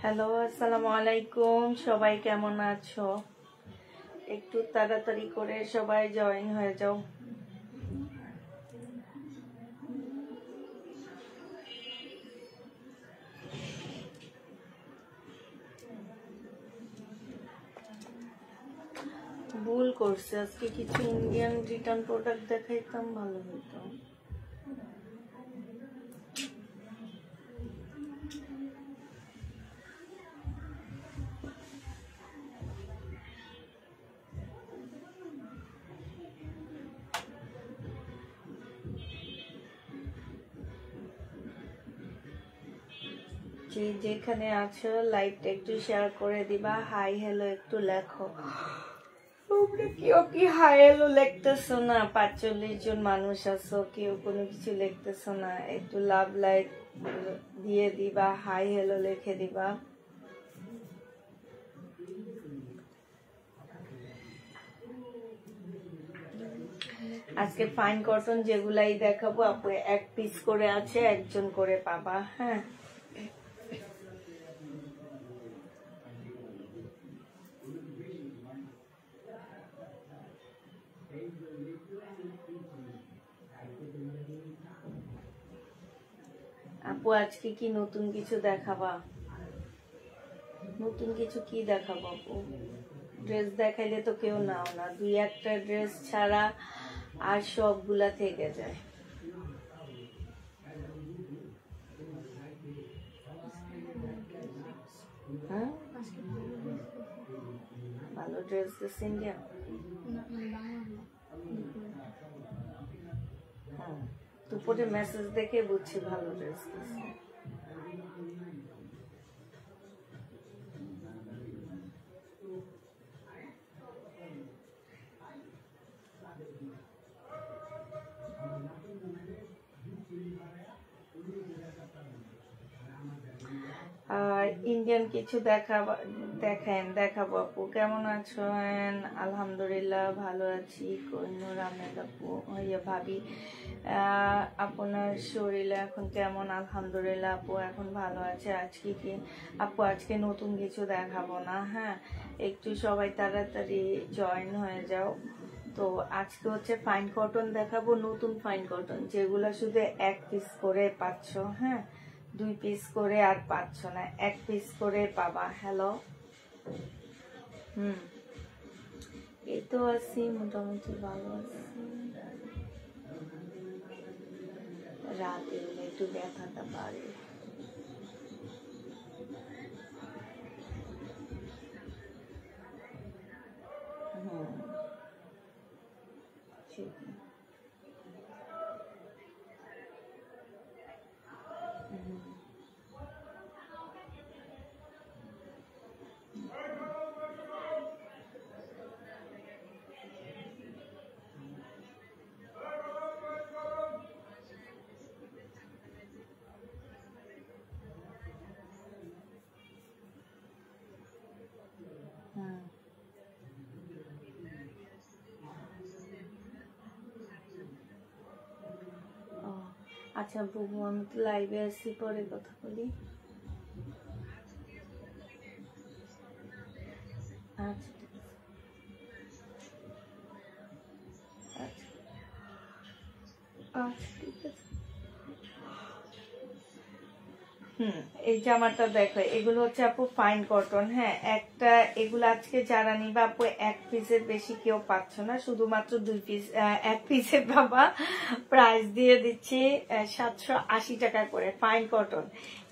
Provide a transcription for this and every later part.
Hello, আসসালামু আলাইকুম। সবাই কেমন আছো? একটু তাড়াতাড়ি করে সবাই জয়েন হয়ে যাও। ভুল করছে, আজকে কিছু ইন্ডিয়ান রিটার্ন প্রোডাক্ট দেখাইতাম ভালো হতো। যেখানে আছো লাইভটা একটু শেয়ার করে দিবা, হাই হ্যালো একটু লেখো। কেউ কি হাই হ্যালো লিখতেছো না? 45 জন মানুষ আছো, কেউ কোনো কিছু লিখতেছো না। একটু লাভ লাইক দিয়ে দিবা, হাই হ্যালো লিখে দিবা। আজকে ফাইন কটন যেগুলাই দেখাবো আপু এক পিস করে আছে, একজন করে পাবা। হ্যাঁ, আপু আজকে কি নতুন কিছু দেখাবা? নতুন কিছু কি দেখাবো আপু? ড্রেস দেখাইলে তো কেউ নাও না, দুই একটা ড্রেস ছাড়া আর সবগুলা থেকে যায়। হ্যাঁ, ভালো ড্রেস দিচ্ছে ইন্ডিয়া। হ্যাঁ, দুপুরে মেসেজ দেখে বুঝছি ভালো ড্রেস দিচ্ছে। ইন্ডিয়ান কিছু দেখাবো আপু। কেমন আছো? আলহামদুলিল্লাহ ভালো আছি। কোহিনুর আহমেদ আপু, ভাবি আপনার শরীর এখন কেমন? আলহামদুলিল্লাহ আপু এখন ভালো আছে। আজকে কি আপু আজকে নতুন কিছু দেখাবো না। হ্যাঁ, একটু সবাই তাড়াতাড়ি জয়েন হয়ে যাও। তো আজকে হচ্ছে ফাইন কটন দেখাবো, নতুন ফাইন কটন যেগুলো শুধু এক পিস করে পাচ্ছ। হ্যাঁ, 2 পিস করে আর পাচ্ছ না, 1 পিস করে পাবা। হ্যালো, এই তো আছি মোটামুটি ভালো আছি। রাতে হলে একটু ব্যথাটা বাড়ে। ঠিক। আচ্ছা বুবু, আমি তো লাইভে আসছি, পরে কথা বলি। আচ্ছা ঠিক আছে, আচ্ছা ঠিক আছে। এই জামাটা দেখো, এগুলো হচ্ছে আপু ফাইন কটন। হ্যাঁ, একটা এগুলো আজকে যারা নিবা আপু 1 পিসের বেশি কেউ পাচ্ছ না, শুধুমাত্র 2 পিস 1 পিসের বাবা প্রাইস দিয়ে দিচ্ছি 780 টাকা করে। Fine cotton.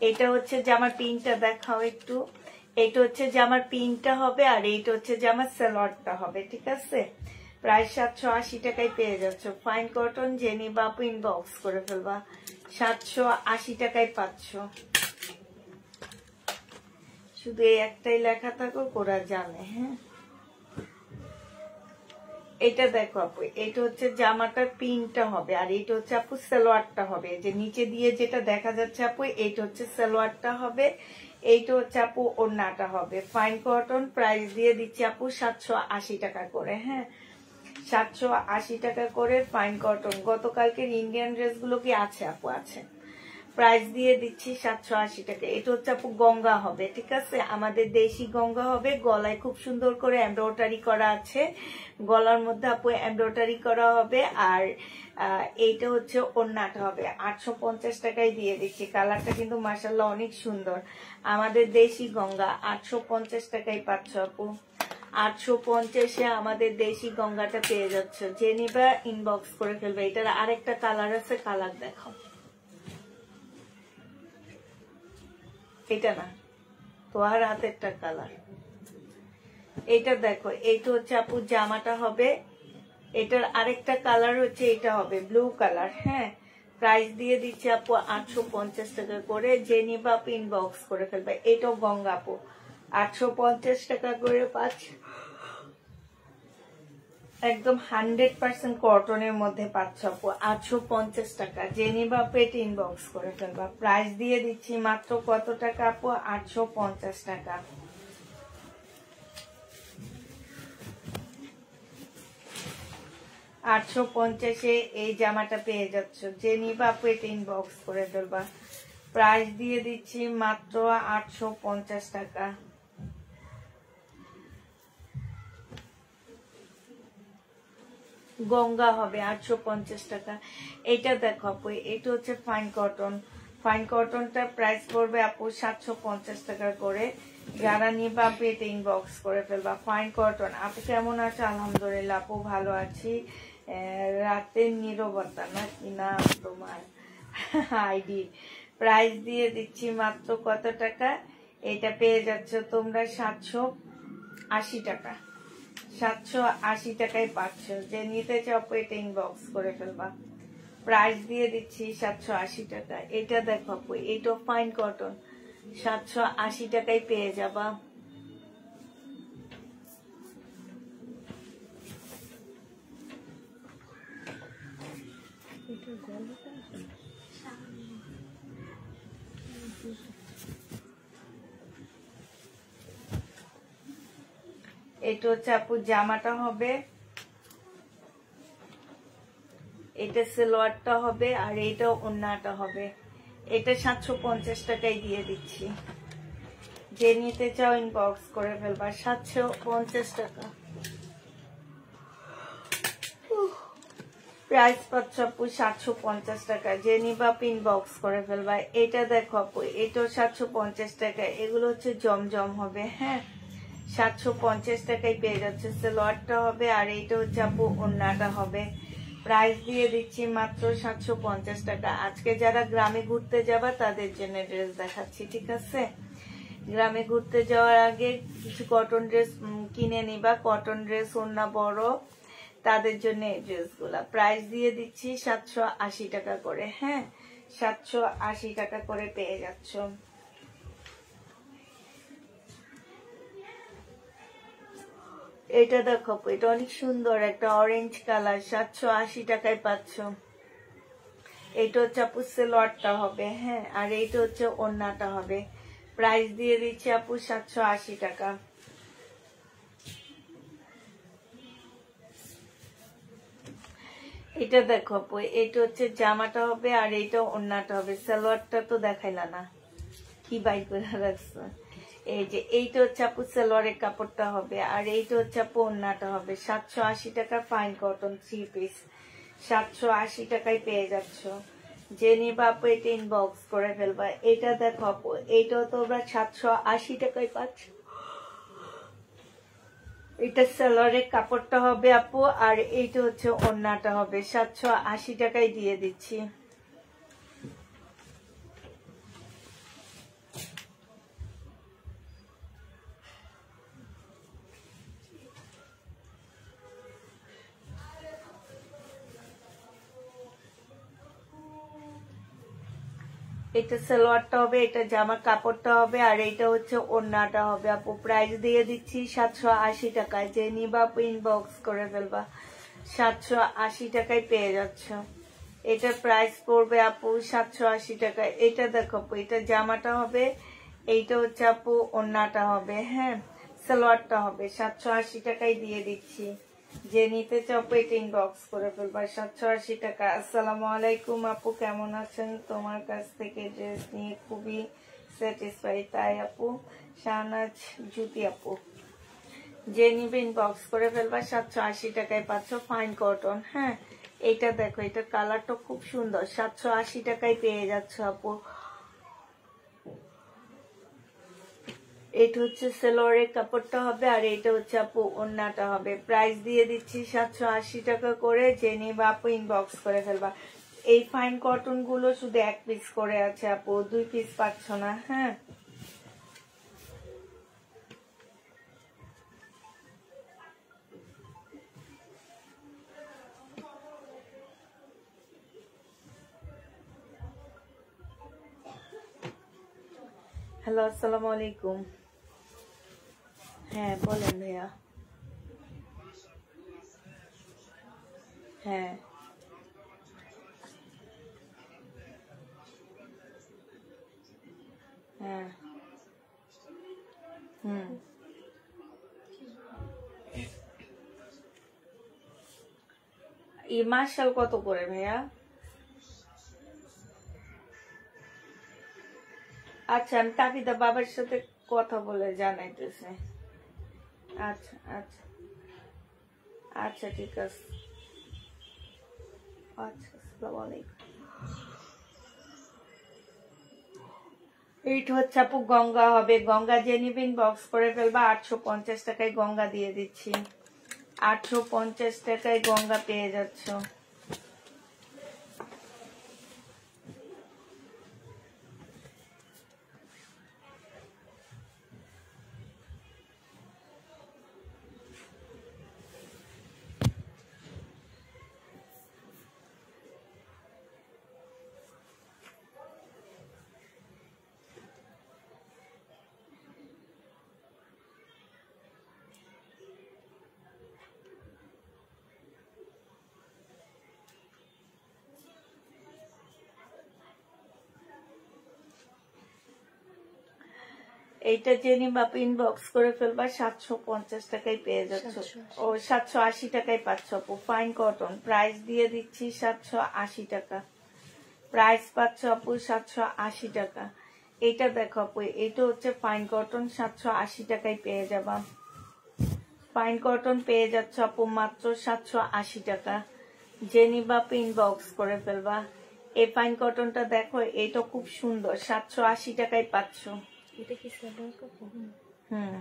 এটা হচ্ছে জামার পিনটা দেখাও একটু। এটা হচ্ছে জামার পিনটা হবে, আর এইটা হচ্ছে জামার সালোয়ারটা হবে। ঠিক আছে, প্রায় 780 টাকায় পেয়ে যাচ্ছ ফাইন কটন। যে নিবা আপু ইনবক্স করে ফেলবা, 780 টাকায় পাচ্ছ। শুধু এই একটাই লেখা থাকো, ওরা জানে। হ্যাঁ, এটা দেখো আপু, এটা হচ্ছে জামাটার পিনটা হবে, আর এটা হচ্ছে আপু সালোয়ারটা হবে। যে নিচে দিয়ে যেটা দেখা যাচ্ছে আপু, এইটা হচ্ছে সালোয়ারটা হবে, এইটা হচ্ছে আপু ওড়নাটা হবে। ফাইন কটন প্রাইস দিয়ে দিচ্ছি আপু 780 টাকা করে। হ্যাঁ, 780 টাকা করে ফাইন কটন। গতকালকের ইন্ডিয়ান ড্রেসগুলো কি আছে আপু? আছে। প্রাইস দিয়ে দিচ্ছি 780 টাকা। এটা হচ্ছে আপু গঙ্গা হবে, ঠিক আছে, আমাদের দেশি গঙ্গা হবে। গলায় খুব সুন্দর করে এমব্রয়ডারি করা আছে, গলার মধ্যে আপু এমব্রয়ডারি করা হবে। আর এইটা হচ্ছে ওড়নাটা হবে। 850 টাকায় দিয়ে দিচ্ছি। কালারটা কিন্তু মাশাআল্লাহ অনেক সুন্দর। আমাদের দেশি গঙ্গা 850 টাকায় পাচ্ছ আপু। 850-এ আমাদের দেশি গঙ্গাটা পেয়ে যাচ্ছে। যে নিবা ইনবক্স করে ফেলবে। এটার আরেকটা কালার আছে, কালার দেখো। এটা না, তোমার হাতেরটা কালার। এটা দেখো, এইটা হচ্ছে আপু জামাটা হবে। এটার আরেকটা কালার হচ্ছে এটা হবে ব্লু কালার। হ্যাঁ, প্রাইস দিয়ে দিচ্ছে আপু 850 টাকা করে। যে নিবা আপু ইনবক্স করে ফেলবে। এটাও গঙ্গা আপু, 850 টাকা করে পাচ্ছে। একদম 100% কটনের মধ্যে পাচ্ছ আপু, 850 টাকা। যে নিবা আপু এটা ইনবক্স করে ফেলবা। প্রাইস দিয়ে দিচ্ছি মাত্র কত টাকা আপু? 850 টাকা। 850-এ এই জামাটা পেয়ে যাচ্ছ। যে নিবা আপু এটা ইনবক্স করে ফেলবা। প্রাইস দিয়ে দিচ্ছি মাত্র 850 টাকা। গঙ্গা হবে 850 টাকা। এটা দেখো আপু, এটা হচ্ছে ফাইন কটন। ফাইন কটনটা প্রাইস পড়বে আপু 750 টাকা করে। যারা নিবা আপু এটা ইনবক্স করে ফেলবা। Fine cotton. আপু কেমন আছে? আলহামদুলিল্লাহ আপু ভালো আছি। রাতের নীরবতা নাকি নাম তোমার আইডি। প্রাইস দিয়ে দিচ্ছি মাত্র কত টাকা? এটা পেয়ে যাচ্ছ তোমরা 780 টাকা। 780 টাকায় পাচ্ছ। যে নিতে চাও এটা ইনবক্স করে ফেলবা। প্রাইস দিয়ে দিচ্ছি 780 টাকা। এটা দেখো আপু, এটা ফাইন কটন, 780 টাকায় পেয়ে যাবা। এটা হচ্ছে আপু জামাটা হবে, এটা সালোয়ারটা হবে, আর এটা ওড়নাটা হবে। এটা 750 টাকায় দিয়ে দিচ্ছি। যে নিতে চাও ইনবক্স করে ফেলবা। 750 টাকা প্রাইস পাচ্ছ আপু। 750 টাকা। যে নিবা ইনবক্স করে ফেলবা। এটা দেখো আপু, এটাও 750 টাকা। এগুলো হচ্ছে জমজম হবে। হ্যাঁ, 750 টাকায় পেয়ে যাচ্ছে। সালোয়ারটা হবে, আর এইটা হচ্ছে আপু ওড়নাটা হবে। প্রাইস দিয়ে দিচ্ছি মাত্র 750 টাকা। আজকে যারা গ্রামে ঘুরতে যাবা তাদের জন্য ড্রেস দেখাচ্ছি, ঠিক আছে। গ্রামে ঘুরতে যাওয়ার আগে কিছু কটন ড্রেস কিনে নিবা। কটন ড্রেস ওড়না বড়, তাদের জন্য এই ড্রেসগুলা। প্রাইস দিয়ে দিচ্ছি 780 টাকা করে। হ্যাঁ, 780 টাকা করে পেয়ে যাচ্ছ। এটা দেখো, এটা অনেক সুন্দর একটা অরেঞ্জ কালার। 780 টাকায় পাচ্ছ। এইটা হচ্ছে আপু সালোয়ারটা হবে। হ্যাঁ, আর এইটা হচ্ছে ওড়নাটা হবে। প্রাইস দিয়ে দিচ্ছি আপু 780 টাকা। এটা দেখো আপু, এটা হচ্ছে জামাটা হবে, আর এইটা ওড়নাটা হবে। সালোয়ারটা তো দেখাইলা না, কি বাই করে রাখছো। এই যে এইটা হচ্ছে আপু সালোয়ারের কাপড়টা হবে, আর এইটা হচ্ছে আপু ওড়নাটা হবে। 780 টাকা ফাইন কটন 3 পিস, 780 টাকায় পেয়ে যাচ্ছ। যে নিবা আপু এটা ইনবক্স করে ফেলবা। এটা দেখো আপু, এইটাও তোমরা 780 টাকায় পাচ্ছ। এটা সালোয়ারের কাপড়টা হবে আপু, আর এইটা হচ্ছে ওড়নাটা হবে। 780 টাকায় দিয়ে দিচ্ছি। এটা সালোয়ারটা হবে, এটা জামার কাপড়টা হবে, আর এইটা হচ্ছে ওড়নাটা হবে আপু। প্রাইস দিয়ে দিচ্ছি 780 টাকায়। যে নিবা আপু ইনবক্স করে ফেলবা। 780 টাকায় পেয়ে যাচ্ছ। এটা প্রাইস পড়বে আপু 780 টাকায়। এটা দেখো আপু, এটা জামাটা হবে, এইটা হচ্ছে আপু ওড়নাটা হবে। হ্যাঁ, সালোয়ারটা হবে। 780 টাকায় দিয়ে দিচ্ছি। যে নিতে চাও পেট ইনবক্স করে ফেলবা 780 টাকা। আসসালামু আলাইকুম আপু, কেমন আছেন? তোমার কাছ থেকে ড্রেস নিয়ে খুবই স্যাটিসফাই। তাই আপু, শাহনাজ জুতি আপু, যে নিবে ইনবক্স করে ফেলবা 780 টাকায় পাচ্ছ ফাইন কটন। হ্যাঁ, এইটা দেখো, এটা কালারটা খুব সুন্দর, 780 টাকায় পেয়ে যাচ্ছ আপু। এটা হচ্ছে সেলোয়ারের কাপড়টা হবে, আর এটা হচ্ছে আপু ওড়নাটা হবে। প্রাইস দিয়ে দিচ্ছি 780 টাকা করে। যে নিবে আপু ইনবক্স করে ফেলবা। এই ফাইন কটন গুলো শুধু 1 পিস করে আছে আপু, 2 পিস পাচ্ছ না। হ্যাঁ, হ্যালো, আসসালামু আলাইকুম। হ্যাঁ বলেন ভাইয়া। হ্যাঁ, হ্যাঁ, হুম। এই মার্শাল কত করে ভাইয়া? আচ্ছা, আমি তাকিদা বাবার সাথে কথা বলে জানাইতেছি। আচ্ছা আচ্ছা আচ্ছা, ঠিক আছে। আচ্ছা, আসসালামু আলাইকুম। এইটা হচ্ছে আপু গঙ্গা হবে। গঙ্গা যে নিবে ইনবক্স করে ফেলবা। 850 টাকায় গঙ্গা দিয়ে দিচ্ছি। 850 টাকায় গঙ্গা পেয়ে যাচ্ছ। এইটা যে নিবা ইনবক্স করে ফেলবা। 750 টাকায় পেয়ে যাচ্ছ। ও 780 টাকায় পাচ্ছ আপু, ফাইন কটন। প্রাইস দিয়ে দিচ্ছি 780 টাকা। প্রাইস পাচ্ছ আপু 780 টাকা। এইটা দেখো আপু, এটা হচ্ছে ফাইন কটন, 780 টাকায় পেয়ে যাবা। ফাইন কটন পেয়ে যাচ্ছ আপু মাত্র 780 টাকা। যে নিবা ইনবক্স করে ফেলবা। এই ফাইন কটনটা দেখো, এটা খুব সুন্দর, 780 টাকায় পাচ্ছ। এটা কি সালোয়ার কাপড়? হুম।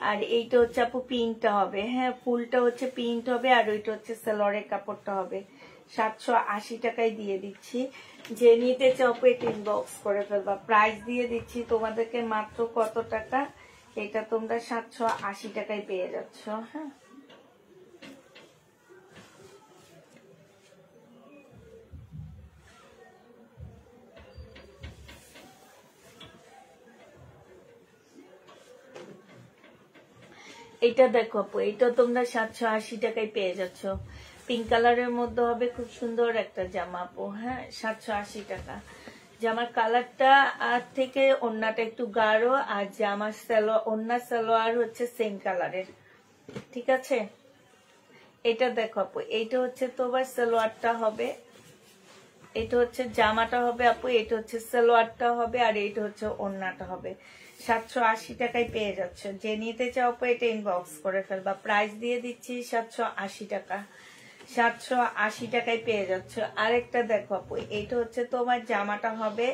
আর এইটা হচ্ছে আপু প্রিন্টটা হবে। হ্যাঁ, ফুলটা হচ্ছে প্রিন্ট হবে, আর ওইটা হচ্ছে সালোয়ারের কাপড়টা হবে। 780 টাকায় দিয়ে দিচ্ছি। যে নিতে চাও পেট ইনবক্স করে ফেলবা। প্রাইস দিয়ে দিচ্ছি তোমাদেরকে মাত্র কত টাকা? এটা তোমরা 780 টাকায় পেয়ে যাচ্ছ। হ্যাঁ, এটা দেখো আপু, এটা তোমরা 780 টাকায় পেয়ে যাচ্ছ। পিঙ্ক কালারের মধ্যে হবে, খুব সুন্দর একটা জামা আপু। হ্যাঁ, 780 টাকা। জামার কালারটা আর থেকে ওড়নাটা একটু গাঢ়, আর জামার ওড়না সালোয়ার হচ্ছে সেম কালারের। ঠিক আছে, এটা দেখো আপু, এইটা হচ্ছে তোমার সালোয়ারটা হবে, এটা হচ্ছে জামাটা হবে আপু, এটা হচ্ছে সালোয়ারটা হবে, আর এইটা হচ্ছে ওড়নাটা হবে। 780 টাকায় পেয়ে যাচ্ছে। যে নিতে চাও আপু এটা ইনবক্স করে ফেলবা। প্রাইস দিয়ে দিচ্ছি 780 টাকা। 780 টাকায় পেয়ে যাচ্ছ। আরেকটা দেখো আপু, এইটা হচ্ছে তোমার জামাটা হবে,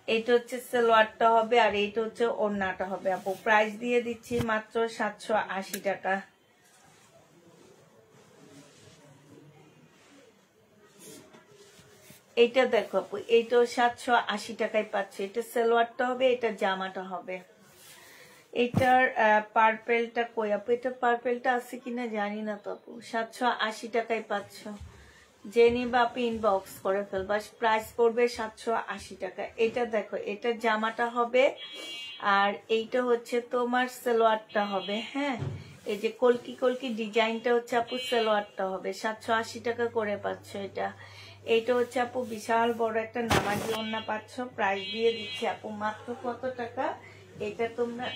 এইটা হচ্ছে সালোয়ারটা হবে, আর এইটা হচ্ছে ওড়নাটা হবে আপু। প্রাইস দিয়ে দিচ্ছি মাত্র 780 টাকা। এইটা দেখো আপু, এইটাও 780 টাকায় পাচ্ছে। এটা সালোয়ারটা হবে, এটা জামাটা হবে। এটার পার্পেলটা কই আপু? এটা পার্পেলটা আছে কিনা জানি না তো আপু। 780 টাকায় পাচ্ছ। যে নিবা আপু ইনবক্স করে ফেলবা। প্রাইস পড়বে 780 টাকা। এটা দেখো, এটা জামাটা হবে, আর এইটা হচ্ছে তোমার সালোয়ারটা হবে। হ্যাঁ, এই যে কলকি কলকি ডিজাইনটা হচ্ছে আপু সালোয়ারটা হবে। 780 টাকা করে পাচ্ছ এটা। এইটা হচ্ছে আপু বিশাল বড় একটা নামাজি ওড়না পাচ্ছ। প্রাইস দিয়ে দিচ্ছে আপু মাত্র কত টাকা? এটা তোমরা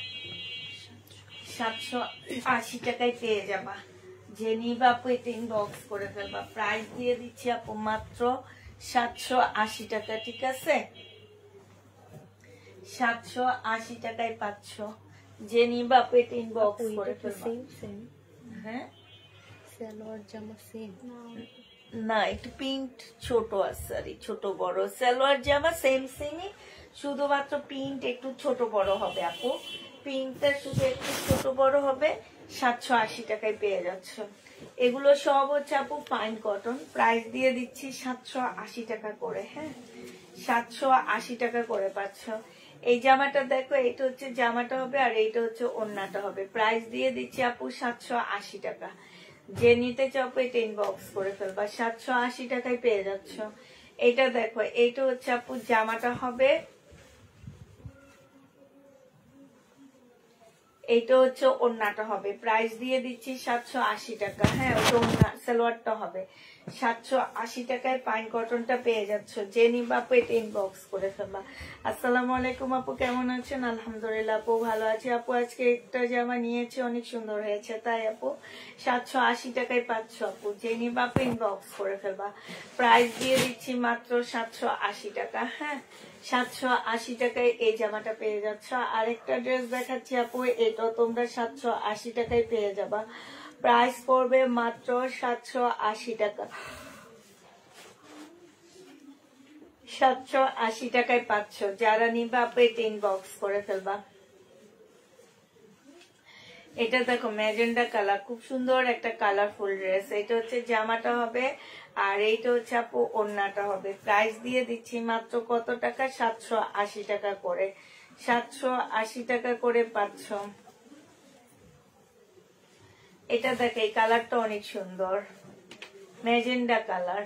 780 টাকায় পেয়ে যাবা। যে নিবা আপু এটা ইনবক্স করে ফেলবা। প্রাইস দিয়ে দিচ্ছি আপু মাত্র 780 টাকা, ঠিক আছে? 780 টাকায় পাচ্ছ। যে নিবা আপু এটা ইনবক্স করে ফেলবা। হ্যাঁ, সালোয়ার জামা সেম না একটু প্রিন্ট ছোট আছে আর ছোট বড়। সালোয়ার জামা সেম সেমই, শুধুমাত্র প্রিন্ট একটু ছোট বড় হবে আপু। প্রিন্টটা শুধু একটু ছোট বড় হবে। 780 টাকায় পেয়ে যাচ্ছ। এগুলো সব হচ্ছে আপু ফাইন কটন। প্রাইস দিয়ে দিচ্ছি 780 টাকা করে। হ্যাঁ, 780 টাকা করে পাচ্ছ। এই জামাটা দেখো, এটা হচ্ছে জামাটা হবে আর এইটা হচ্ছে ওড়নাটা হবে। প্রাইস দিয়ে দিচ্ছি আপু 780 টাকা। যে নিতে চাও এটা ইনবক্স করে ফেলবা। 780 টাকায় পেয়ে যাচ্ছ। এটা দেখো, এইটা হচ্ছে আপু জামাটা হবে, এইটা হচ্ছে ওড়নাটা হবে। প্রাইস দিয়ে দিচ্ছি 780 টাকা। হ্যাঁ, ওটা ওড়না, সালোয়ারটা হবে। 780 টাকায় পাইন কটনটা পেয়ে যাচ্ছ। যে নিবা আপু এটা ইনবক্স করে ফেলবা। আসসালামু আলাইকুম আপু, কেমন আছেন? আলহামদুলিল্লাহ আপু ভালো আছি। আপু আজকে একটা জামা নিয়েছি, অনেক সুন্দর হয়েছে, তাই আপু 780 টাকায় পাচ্ছ আপু। যে নিবা আপু ইনবক্স করে ফেলবা। প্রাইস দিয়ে দিচ্ছি মাত্র 780 টাকা। হ্যাঁ, 780 টাকায় এই জামাটা পেয়ে যাচ্ছ। আরেকটা ড্রেস দেখাচ্ছি আপু, এটাও তোমরা 780 টাকায় পেয়ে যাবা। প্রাইস পড়বে মাত্র 780 টাকা। 780 টাকায় পাচ্ছ। যারা নিবা আপু এটা ইনবক্স করে ফেলবা। এটা দেখো ম্যাজেন্ডা কালার, খুব সুন্দর একটা কালারফুল ড্রেস। এটা হচ্ছে জামাটা হবে আর এইটা হচ্ছে আপু ওড়নাটা হবে। প্রাইস দিয়ে দিচ্ছি মাত্র কত টাকা? 780 টাকা করে। 780 টাকা করে পাচ্ছ। এটা দেখো, এই কালারটা অনেক সুন্দর, ম্যাজেন্ডা কালার।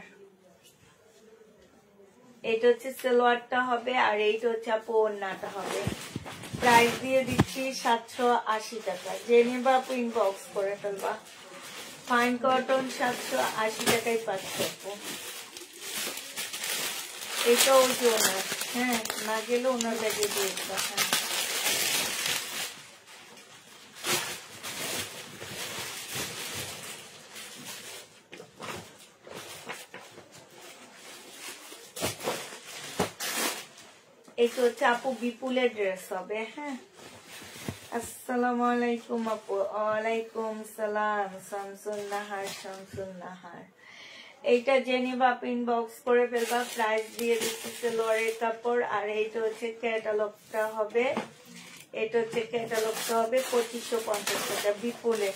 এটা হচ্ছে সালোয়ারটা হবে আর এইটা হচ্ছে আপু ওড়নাটা হবে। প্রাইস দিয়ে দিচ্ছি 780 টাকা। যে নিবা আপু ইনবক্স করে ফেলবা। ফাইন কটন 780 টাকায় পাচ্ছে আপু। এটা ওই যে ওনার, হ্যাঁ, না গেলে ওনার ব্যাগে দিয়ে দিবা। হ্যাঁ, এটা হচ্ছে আপু বিপুলের ড্রেস হবে। হ্যাঁ, আসসালামু আলাইকুম আপু। ওয়ালাইকুম সালাম। শামসুন নাহার, শামসুন নাহার। এইটা জেনিবা আপু ইনবক্স করে ফেলবা। প্রাইস দিয়ে দিচ্ছি সালোয়ারের কাপড় আর এইটা হচ্ছে ক্যাটালগটা হবে। এটা হচ্ছে ক্যাটালগটা হবে 2550 টাকা বিপুলে।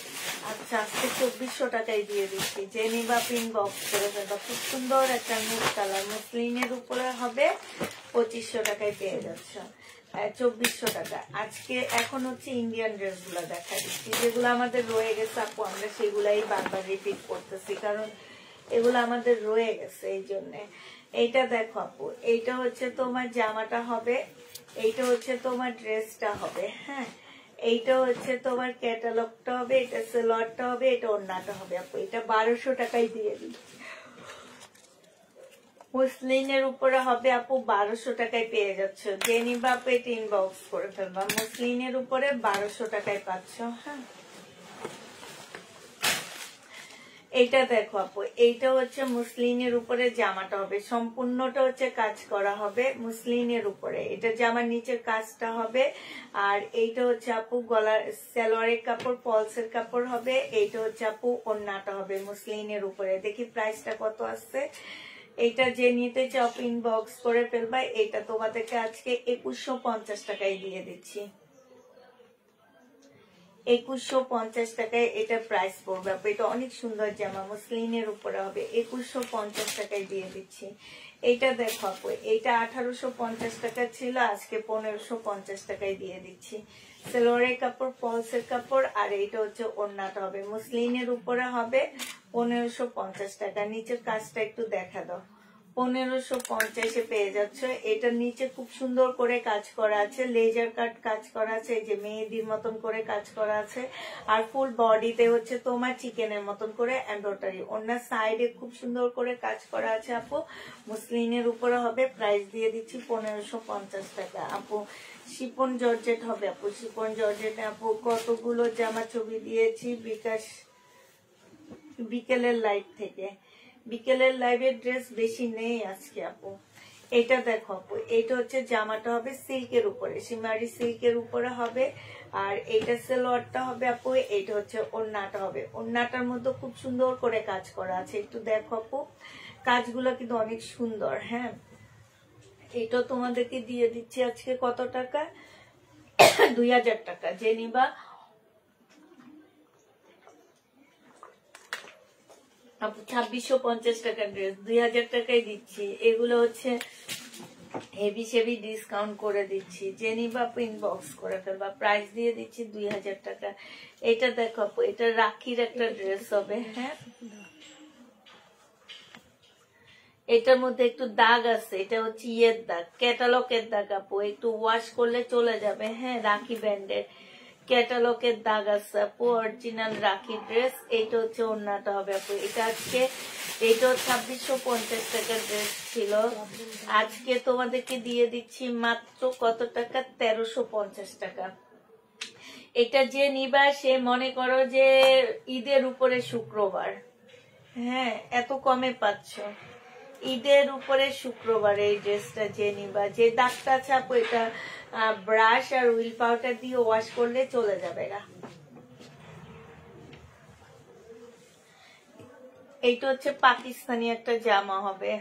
আচ্ছা, আজকে 2400 টাকায় দিয়ে দিচ্ছি। জেনিবা আপু ইনবক্স করে ফেলবা। খুব সুন্দর একটা নুড কালার, মুসলিনের উপরে হবে। 2500 টাকায় পেয়ে যাচ্ছ। 2400 টাকা। আজকে এখন হচ্ছে ইন্ডিয়ান ড্রেস গুলা দেখা দিচ্ছি, যেগুলো আমাদের রয়ে গেছে আপু। আমরা সেগুলাই বারবার রিপিট করতেছি, কারণ এগুলো আমাদের রয়ে গেছে এই জন্যে। এইটা দেখো আপু, এইটা হচ্ছে তোমার জামাটা হবে, এইটা হচ্ছে তোমার ড্রেসটা হবে। হ্যাঁ, এইটা হচ্ছে তোমার ক্যাটালগটা হবে, এটা সালোয়ারটা হবে, এটা ওড়নাটা হবে আপু। এটা 1200 টাকায় দিয়ে দিচ্ছি। মুসলিনের উপরে হবে আপু 1200 টাকায় পেয়ে যাচ্ছ। যে নিবা আপু এটা ইনবক্স করে ফেলবা। মুসলিনের উপরে 1200 টাকায় পাচ্ছ। হ্যাঁ, এইটা দেখো আপু, এইটা হচ্ছে মুসলিনের উপরে জামাটা হবে, সম্পূর্ণটা হচ্ছে কাজ করা হবে মুসলিনের উপরে। এটা জামার নিচের কাজটা হবে আর এইটা হচ্ছে আপু গলার সালোয়ারের কাপড়, পলসের কাপড় হবে। এইটা হচ্ছে আপু ওড়নাটা হবে মুসলিনের উপরে। দেখি প্রাইসটা কত আসছে। এইটা যে নিতে চাও ইনবক্স করে ফেলবা। এইটা তোমাদেরকে আজকে 2150 টাকায় দিয়ে দিচ্ছি। 2150 টাকায় এটা প্রাইস পড়বে। এটা অনেক সুন্দর জামা, মুসলিনের উপরে হবে। 2150 টাকায় দিয়ে দিচ্ছি। এইটা দেখো আপু, এইটা 1850 টাকা ছিল, আজকে 1550 টাকায় দিয়ে দিচ্ছি। সালোয়ারের কাপড়, পলসের কাপড় আর এইটা হচ্ছে ওড়নাটা হবে, মুসলিনের উপরে হবে। 1550 টাকা। নিচের কাজটা একটু দেখা দাও। 1550 পেয়ে যাচ্ছ। এটা নিচে খুব সুন্দর করে কাজ করা আছে, লেজার কাট কাজ করা আছে, এই যে মেহেদির মতন করে কাজ করা আছে। আর ফুল বডিতে হচ্ছে তোমার চিকেনের মতন করে এমব্রয়ডারি, অন্য সাইডে খুব সুন্দর করে কাজ করা আছে আপু। মুসলিনের উপরে হবে, প্রাইস দিয়ে দিচ্ছি 1550 টাকা আপু। শিপন জর্জেট হবে আপু, শিপন জর্জেট আপু। কতগুলো জামা ছবি দিয়েছি বিকেলের লাইভ থেকে। বিকেলের লাইভের ড্রেস বেশি নেই আজকে আপু। এটা দেখো আপু, এটা হচ্ছে জামাটা হবে সিল্কের উপরে, সিমারি সিল্কের উপরে হবে। আর এইটা সালোয়ারটা হবে আপু, এইটা হচ্ছে ওড়নাটা হবে। ওড়নাটার মধ্যে খুব সুন্দর করে কাজ করা আছে, একটু দেখো আপু, কাজগুলো কিন্তু অনেক সুন্দর। হ্যাঁ, এটা তোমাদেরকে দিয়ে দিচ্ছি আজকে কত টাকা, 2000 টাকা। যে নিবা 2650 টাকার ড্রেস 2000 টাকায় দিচ্ছি। এগুলো হচ্ছে হেভি সেভি ডিসকাউন্ট করে দিচ্ছি, যে নিবা ইনবক্স করে ফেলবা, প্রাইস দিয়ে দিচ্ছি 2000 টাকা। এটা দেখো আপু, এটা রাখির একটা ড্রেস হবে। হ্যাঁ, এটার মধ্যে একটু দাগ আছে, এটা হচ্ছে ইয়ের দাগ, ক্যাটালগের দাগ আপু, একটু ওয়াশ করলে চলে যাবে। হ্যাঁ, রাখি ব্র্যান্ডের ক্যাটালগের দাগ আছে আপু, অরিজিনাল রাখি ড্রেস। এইটা হচ্ছে ওড়নাটা হবে আপু। এটা আজকে এইটাও 2650 টাকার ড্রেস ছিল, আজকে তোমাদেরকে দিয়ে দিচ্ছি মাত্র কত টাকা, 1350 টাকা। এটা যে নিবা সে মনে করো যে ঈদের উপরে শুক্রবার, হ্যাঁ এত কমে পাচ্ছ, ঈদের উপরে শুক্রবার এই ড্রেসটা যে নিবা। যে দাগটা আছে আপু, এটা ব্রাশ আর হুইল পাউডার দিয়ে ওয়াশ করলে চলে যাবে গা। এইটা হচ্ছে পাকিস্তানি একটা জামা হবে,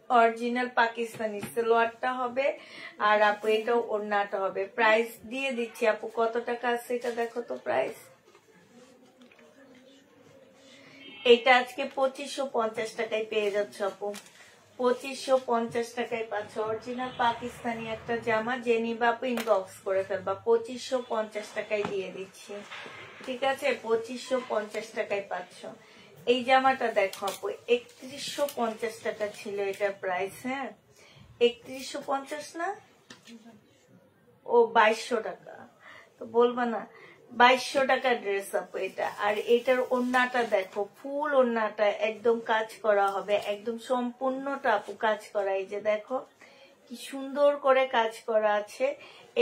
অরিজিনাল পাকিস্তানি সালোয়ারটা হবে। আর আপু এটাও ওড়নাটা হবে। প্রাইস দিয়ে দিচ্ছি আপু, কত টাকা আছে এটা দেখো তো প্রাইস। এইটা আজকে 2550 টাকায় পেয়ে যাচ্ছ আপু, 2550 টাকায় পাচ্ছ। অরিজিনাল পাকিস্তানি একটা জামা, যে নিবা আপু ইনবক্স করে ফেলবা, 2550 টাকায় দিয়ে দিচ্ছি। ঠিক আছে, 2550 টাকায় পাচ্ছ। এই জামাটা দেখো আপু, 3150 টাকা ছিল এটার প্রাইস। হ্যাঁ, 3150 না, ও 2200 টাকা, তো বলবা না 2200 টাকার ড্রেস আপু এটা। আর এটার ওড়নাটা দেখো, ফুল ওড়নাটা একদম কাজ করা হবে, একদম সম্পূর্ণটা আপু কাজ করা। এই যে দেখো কি সুন্দর করে কাজ করা আছে।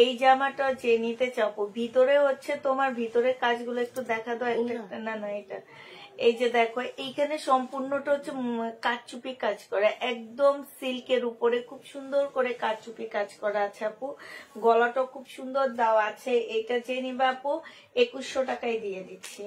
এই জামাটা যে নিতে চাপো, ভিতরে হচ্ছে তোমার ভিতরের কাজগুলো একটু দেখা দাও একটা। না না, এটা এই যে দেখো, এইখানে সম্পূর্ণটা হচ্ছে কারচুপি কাজ করা, একদম সিল্কের উপরে খুব সুন্দর করে কারচুপি কাজ করা আছে আপু। গলাটা খুব সুন্দর দেওয়া আছে। এটা যে নিবা আপু 2100 টাকায় দিয়ে দিচ্ছি।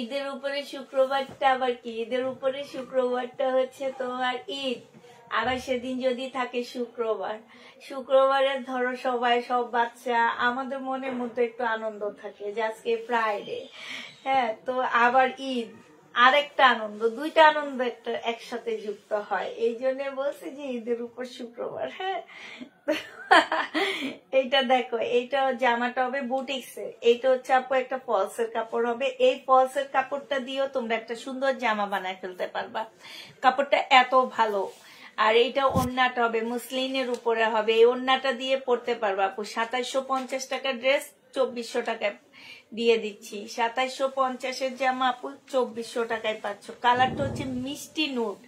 ঈদের উপরে শুক্রবারটা আবার কি, ঈদের উপরে শুক্রবারটা হচ্ছে তোমার ঈদ, আবার সেদিন যদি থাকে শুক্রবার, শুক্রবারে ধরো সবাই সব বাচ্চা আমাদের মনের মধ্যে একটু আনন্দ থাকে যে আজকে ফ্রাইডে। হ্যাঁ, তো আবার ঈদ, আরেকটা আনন্দ, দুইটা আনন্দ একটা একসাথে যুক্ত হয়। এই জন্য বলছি যে ঈদের উপর শুক্রবার। হ্যাঁ, এইটা দেখো, এইটা জামাটা হবে বুটিক্সের। এইটা হচ্ছে আপু একটা ফলসের কাপড় হবে। এই ফলসের কাপড়টা দিয়েও তোমরা একটা সুন্দর জামা বানায় ফেলতে পারবা, কাপড়টা এত ভালো। আর এইটা ওড়নাটা হবে মুসলিনের উপরে হবে, এই ওড়নাটা দিয়ে পরতে পারবা আপু। 2750 টাকার ড্রেস 2400 টাকায় দিয়ে দিচ্ছি। 2750-এর জামা আপু 2400 টাকায় পাচ্ছ। কালারটা হচ্ছে মিষ্টি নুট,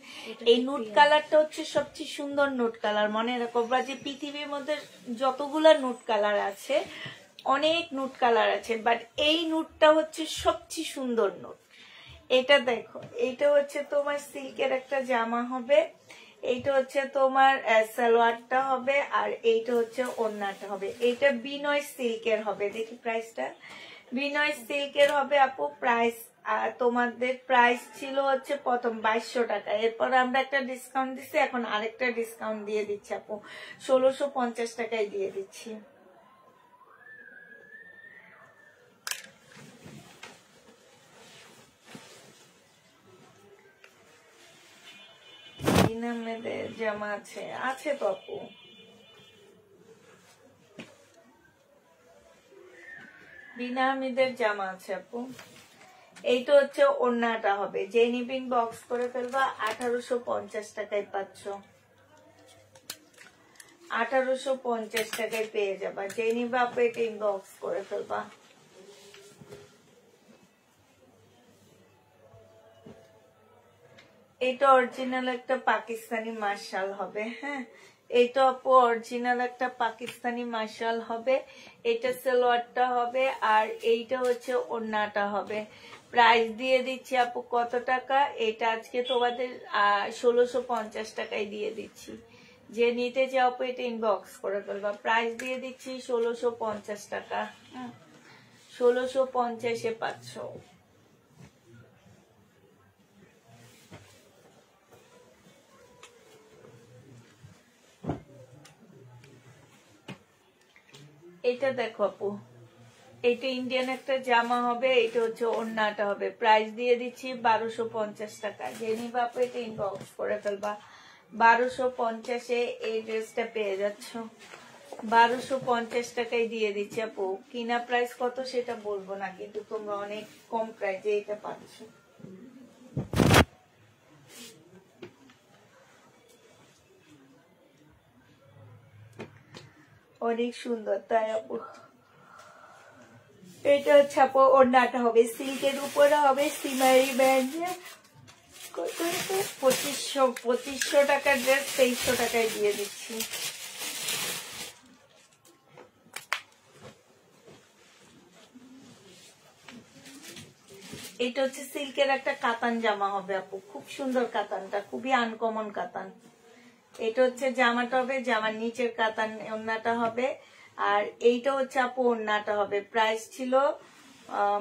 এই নুট কালারটা হচ্ছে সবচেয়ে সুন্দর নুট কালার। মনে রাখবা যে পৃথিবীর মধ্যে যতগুলা নুট কালার আছে, অনেক নুট কালার আছে, বাট এই নুটটা হচ্ছে সবচেয়ে সুন্দর নুট। এটা দেখো, এইটা হচ্ছে তোমার সিল্কের একটা জামা হবে, এইটা হচ্ছে তোমার সালোয়ারটা হবে, আর এইটা হচ্ছে ওড়নাটা হবে। এইটা বিনয় সিল্কের হবে, দেখি প্রাইসটা, বিনয় সিল্কের হবে আপু। প্রাইস তোমাদের প্রাইস ছিল হচ্ছে প্রথম 2200 টাকা, এরপর আমরা একটা ডিসকাউন্ট দিচ্ছি, এখন আরেকটা ডিসকাউন্ট দিয়ে দিচ্ছি আপু, 1650 টাকায় দিয়ে দিচ্ছি। আহমেদের জামা আছে, আছে তো আপু, বিনা আহমেদের জামা আছে আপু। এইটা হচ্ছে ওড়নাটা হবে, যে নিবিং বক্স করে ফেলবা 1850 টাকায় পাচ্ছ, 1850 টাকায় পেয়ে যাবা। যে নিবা আপু এটা ইনবক্স করে ফেলবা। এটা অরিজিনাল একটা পাকিস্তানি মার্শাল হবে। হ্যাঁ, এটা আপু অরিজিনাল একটা পাকিস্তানি মার্শাল হবে। এটা সালোয়ারটা হবে আর এইটা হচ্ছে ওড়নাটা হবে। প্রাইস দিয়ে দিচ্ছি আপু কত টাকা, এটা আজকে তোমাদের 1650 টাকায় দিয়ে দিচ্ছি। যে নিতে চাও আপু এটা ইনবক্স করে ফেলবা। প্রাইস দিয়ে দিচ্ছি 1650 টাকা। 1650-এ পাচ্ছ। এটা দেখো আপু, এটা ইন্ডিয়ান একটা জামা হবে, এটা হচ্ছে ওড়নাটা হবে। প্রাইস দিয়ে দিচ্ছি 1250 টাকা। যে নিবা আপু এটা ইনবক্স করে ফেলবা। 1250-এ এই ড্রেসটা পেয়ে যাচ্ছ। 1250 টাকায় দিয়ে দিচ্ছি আপু। কিনা প্রাইস কত সেটা বলবো না, কিন্তু তোমরা অনেক কম প্রাইসে এটা পাচ্ছ। অনেক সুন্দর তাই আপু। এটা হচ্ছে আপু ওড়নাটা হবে, সিল্কের উপরে হবে, সিমারি ব্যান্ড। কত? 2500 টাকার ড্রেস 2300 টাকায় দিয়ে দিচ্ছি। এটা হচ্ছে সিল্কের একটা কাতান জামা হবে আপু, খুব সুন্দর কাতানটা, খুবই আনকমন কাতান। এটা হচ্ছে জামাটা হবে, জামার নিচের কাতান ওড়নাটা হবে। আর এইটা হচ্ছে আপু ওড়নাটা হবে। প্রাইস ছিল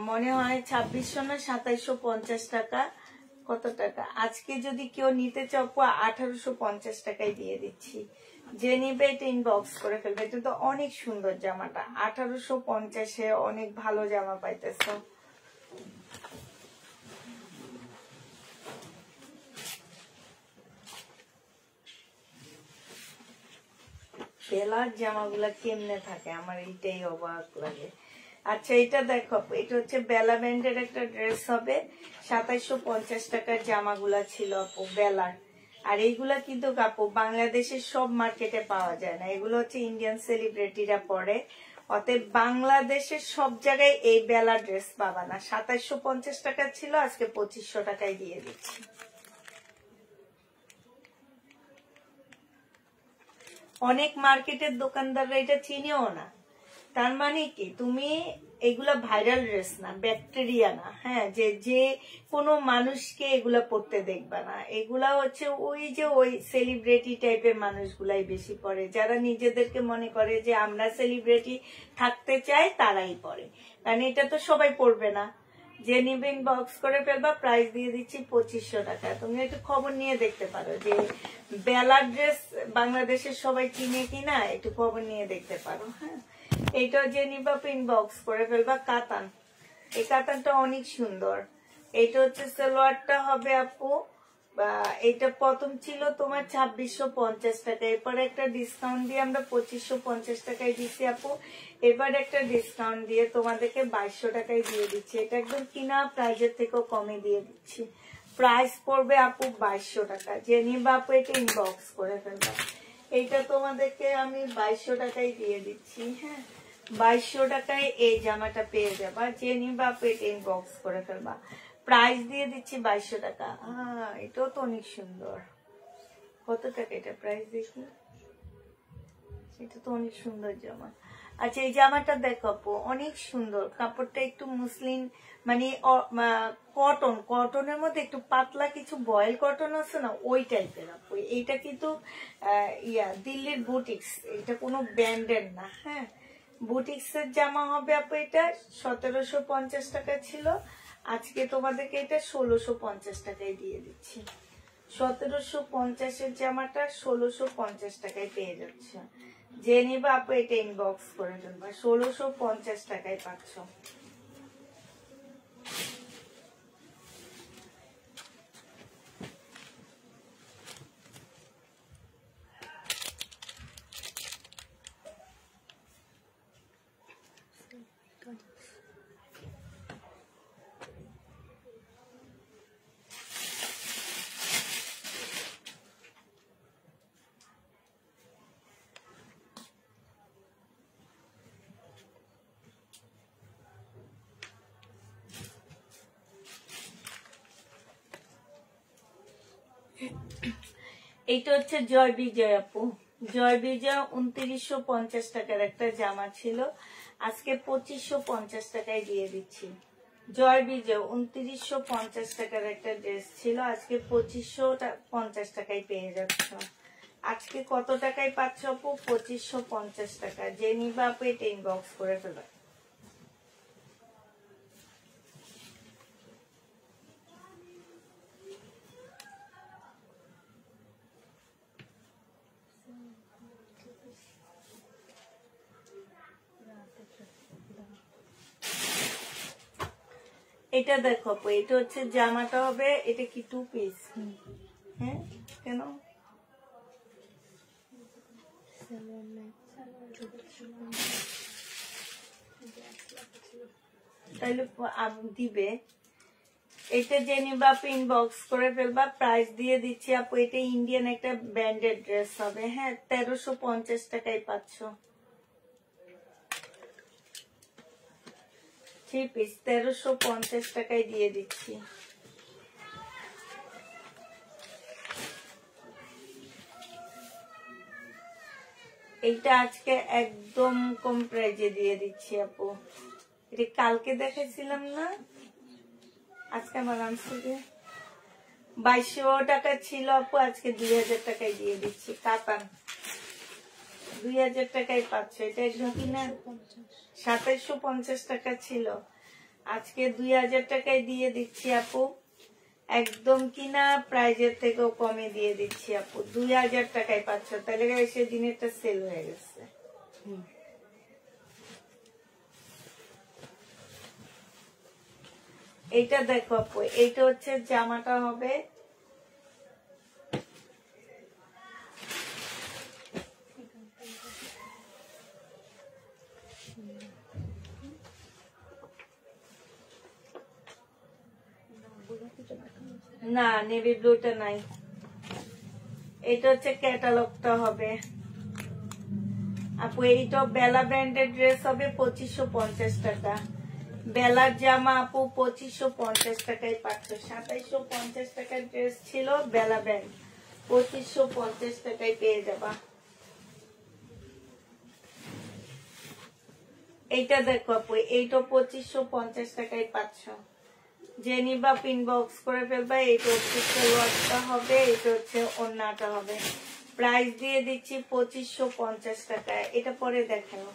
মনে হয় 2600 না 2750 টাকা। কত টাকা আজকে যদি কেউ নিতে চাও আপু 1850 টাকায় দিয়ে দিচ্ছি। যে নিবে এটা ইনবক্স করে ফেলবে। এটা তো অনেক সুন্দর জামাটা, 1850-এ অনেক ভালো জামা পাইতেছ। বেলার জামাগুলা কেমনে থাকে আমার এইটাই অবাক লাগে। আচ্ছা এটা দেখো, এটা হচ্ছে বেলা ব্যান্ডের একটা ড্রেস হবে। 2750 টাকার জামাগুলা ছিল আপু বেলার। আর এইগুলা কিন্তু আপু বাংলাদেশের সব মার্কেটে পাওয়া যায় না, এগুলো হচ্ছে ইন্ডিয়ান সেলিব্রিটিরা পরে। অতএব বাংলাদেশের সব জায়গায় এই বেলা ড্রেস পাবা না। 2750 টাকা ছিল, আজকে 2500 টাকায় দিয়ে দিচ্ছি। অনেক মার্কেটের দোকানদাররা এটা চিনেও না। তার মানে কি, তুমি এগুলা ভাইরাল ড্রেস না, ব্যাকটেরিয়া না। হ্যাঁ, যে কোনো মানুষকে এগুলা পরতে দেখবা না। এগুলা হচ্ছে ওই সেলিব্রিটি টাইপের মানুষগুলাই বেশি পরে, যারা নিজেদেরকে মনে করে যে আমরা সেলিব্রিটি থাকতে চাই, তারাই পরে। কারণ এটা তো সবাই পরবে না। যে নিবে বক্স করে ফেলবা। প্রাইস দিয়ে দিচ্ছি 2500 টাকা। তুমি একটু খবর নিয়ে দেখতে পারো যে বেলার ড্রেস বাংলাদেশের সবাই কিনে কিনা, একটু খবর নিয়ে দেখতে পারো। হ্যাঁ, এইটা যে নিবা ইনবক্স করে ফেলবা। কাতান, এই কাতানটা অনেক সুন্দর। এইটা হচ্ছে সালোয়ারটা হবে আপু। এটা প্রথম ছিল তোমার 2650 টাকা, এরপরে একটা ডিসকাউন্ট দিয়ে আমরা 2550 টাকায় দিচ্ছি আপু। এবার একটা ডিসকাউন্ট দিয়ে তোমাদেরকে 2200 টাকায় দিয়ে দিচ্ছি। এটা একদম কিনা প্রাইজের থেকেও কমে দিয়ে দিচ্ছি। প্রাইস পড়বে আপু 2200 টাকা। যে নিবা আপু এটা ইনবক্স করে ফেলবা। এইটা তোমাদেরকে আমি 2200 টাকায় দিয়ে দিচ্ছি। হ্যাঁ, 2200 টাকায় এই জামাটা পেয়ে যাবা। যে নিবা আপু এটা ইনবক্স করে ফেলবা। প্রাইস দিয়ে দিচ্ছি 2200 টাকা। এটাও তো অনেক সুন্দর। কত টাকা এটা প্রাইস দেখি? এটা তো অনেক সুন্দর জামা। আচ্ছা এই জামাটা দেখো আপু, অনেক সুন্দর। কাপড়টা একটু মুসলিম, মানে কটনের মধ্যে একটু পাতলা কিছু বয়েল কটন আছে না, ওই টাইপের আপু। এইটা কিন্তু দিল্লির বুটিক্স, এটা কোনো ব্র্যান্ডের না। হ্যাঁ, বুটিক্স এর জামা হবে আপু। এটা 1750 টাকা ছিল, আজকে তোমাদেরকে এটা 1650 টাকায় দিয়ে দিচ্ছি। 1750-এর জামাটা 1650 টাকায় পেয়ে যাচ্ছে। যে নিবা আপু এটা ইনবক্স করে ফেলবা। 1650 টাকায় পাচ্ছ। এইটা হচ্ছে জয় বিজয় আপু, জয় বিজয় 2950 টাকার একটা জামা ছিল, আজকে 2550 টাকায় দিয়ে দিচ্ছি। জয় বিজয় 2950 টাকার একটা ড্রেস ছিল, আজকে 2550 টাকায় পেয়ে যাচ্ছ। আজকে কত টাকায় পাচ্ছ আপু? 2550 টাকা। যে নিবা আপু এটা ইনবক্স করে ফেলো। এটা দেখো আপু, এটা হচ্ছে জামাটা হবে, এটা কি 2 পিস? হ্যাঁ, কেন? তাইলে দিবে। এটা জেনে বা ইনবক্স করে ফেলবা, প্রাইস দিয়ে দিচ্ছি আপু। এটা ইন্ডিয়ান একটা ব্র্যান্ডেড ড্রেস হবে, হ্যাঁ, 1350 টাকায় পাচ্ছ। 3 পিস 1350 টাকায় দিয়ে দিচ্ছি। এইটা আজকে একদম কম প্রাইজে দিয়ে দিচ্ছি আপু। এটা কালকে দেখাইছিলাম না, আজকে আমার আনছি 2200 টাকা ছিল আপু, আজকে 2000 টাকায় দিয়ে দিচ্ছি। কাতান 2000 টাকায় পাচ্ছ। এটা একদম কিনা 2750 টাকা ছিল, আজকে 2000 টাকায় দিয়ে দিচ্ছি আপু। একদম কিনা প্রাইজের থেকেও কমে দিয়ে দিচ্ছি আপু, 2000 টাকায় পাচ্ছ। তাহলে সেদিন একটা সেল হয়ে গেছে। এইটা দেখো আপু, এইটা হচ্ছে জামাটা হবে, না নেভি ব্লুটা নাই, এটা হচ্ছে ক্যাটালগটা হবে আপু। এইটা বেলা ব্র্যান্ডের ড্রেস হবে, 2550 টাকা। বেলার জামা আপু 2550 টাকায় পাচ্ছ। 2750 টাকার ড্রেস ছিল বেলা ব্র্যান্ড, 2550 টাকায় পেয়ে যাবা। এইটা দেখো আপু, এইটা 2550 টাকায় পাচ্ছ। যে নিবা ইনবক্স করে ফেলবা। এইটা হচ্ছে সালোয়ারটা হবে, এটা হচ্ছে ওড়নাটা হবে। প্রাইস দিয়ে দিচ্ছি 2550 টাকা। এটা পরে দেখাও,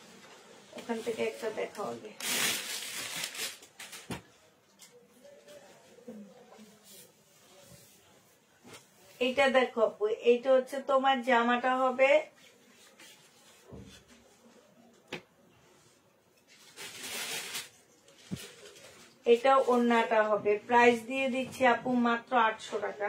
ওখান থেকে একটা দেখা হবে। এইটা দেখো আপু, এইটা হচ্ছে তোমার জামাটা হবে, এটা ওড়নাটা হবে। প্রাইস দিয়ে দিচ্ছি আপু মাত্র 800 টাকা।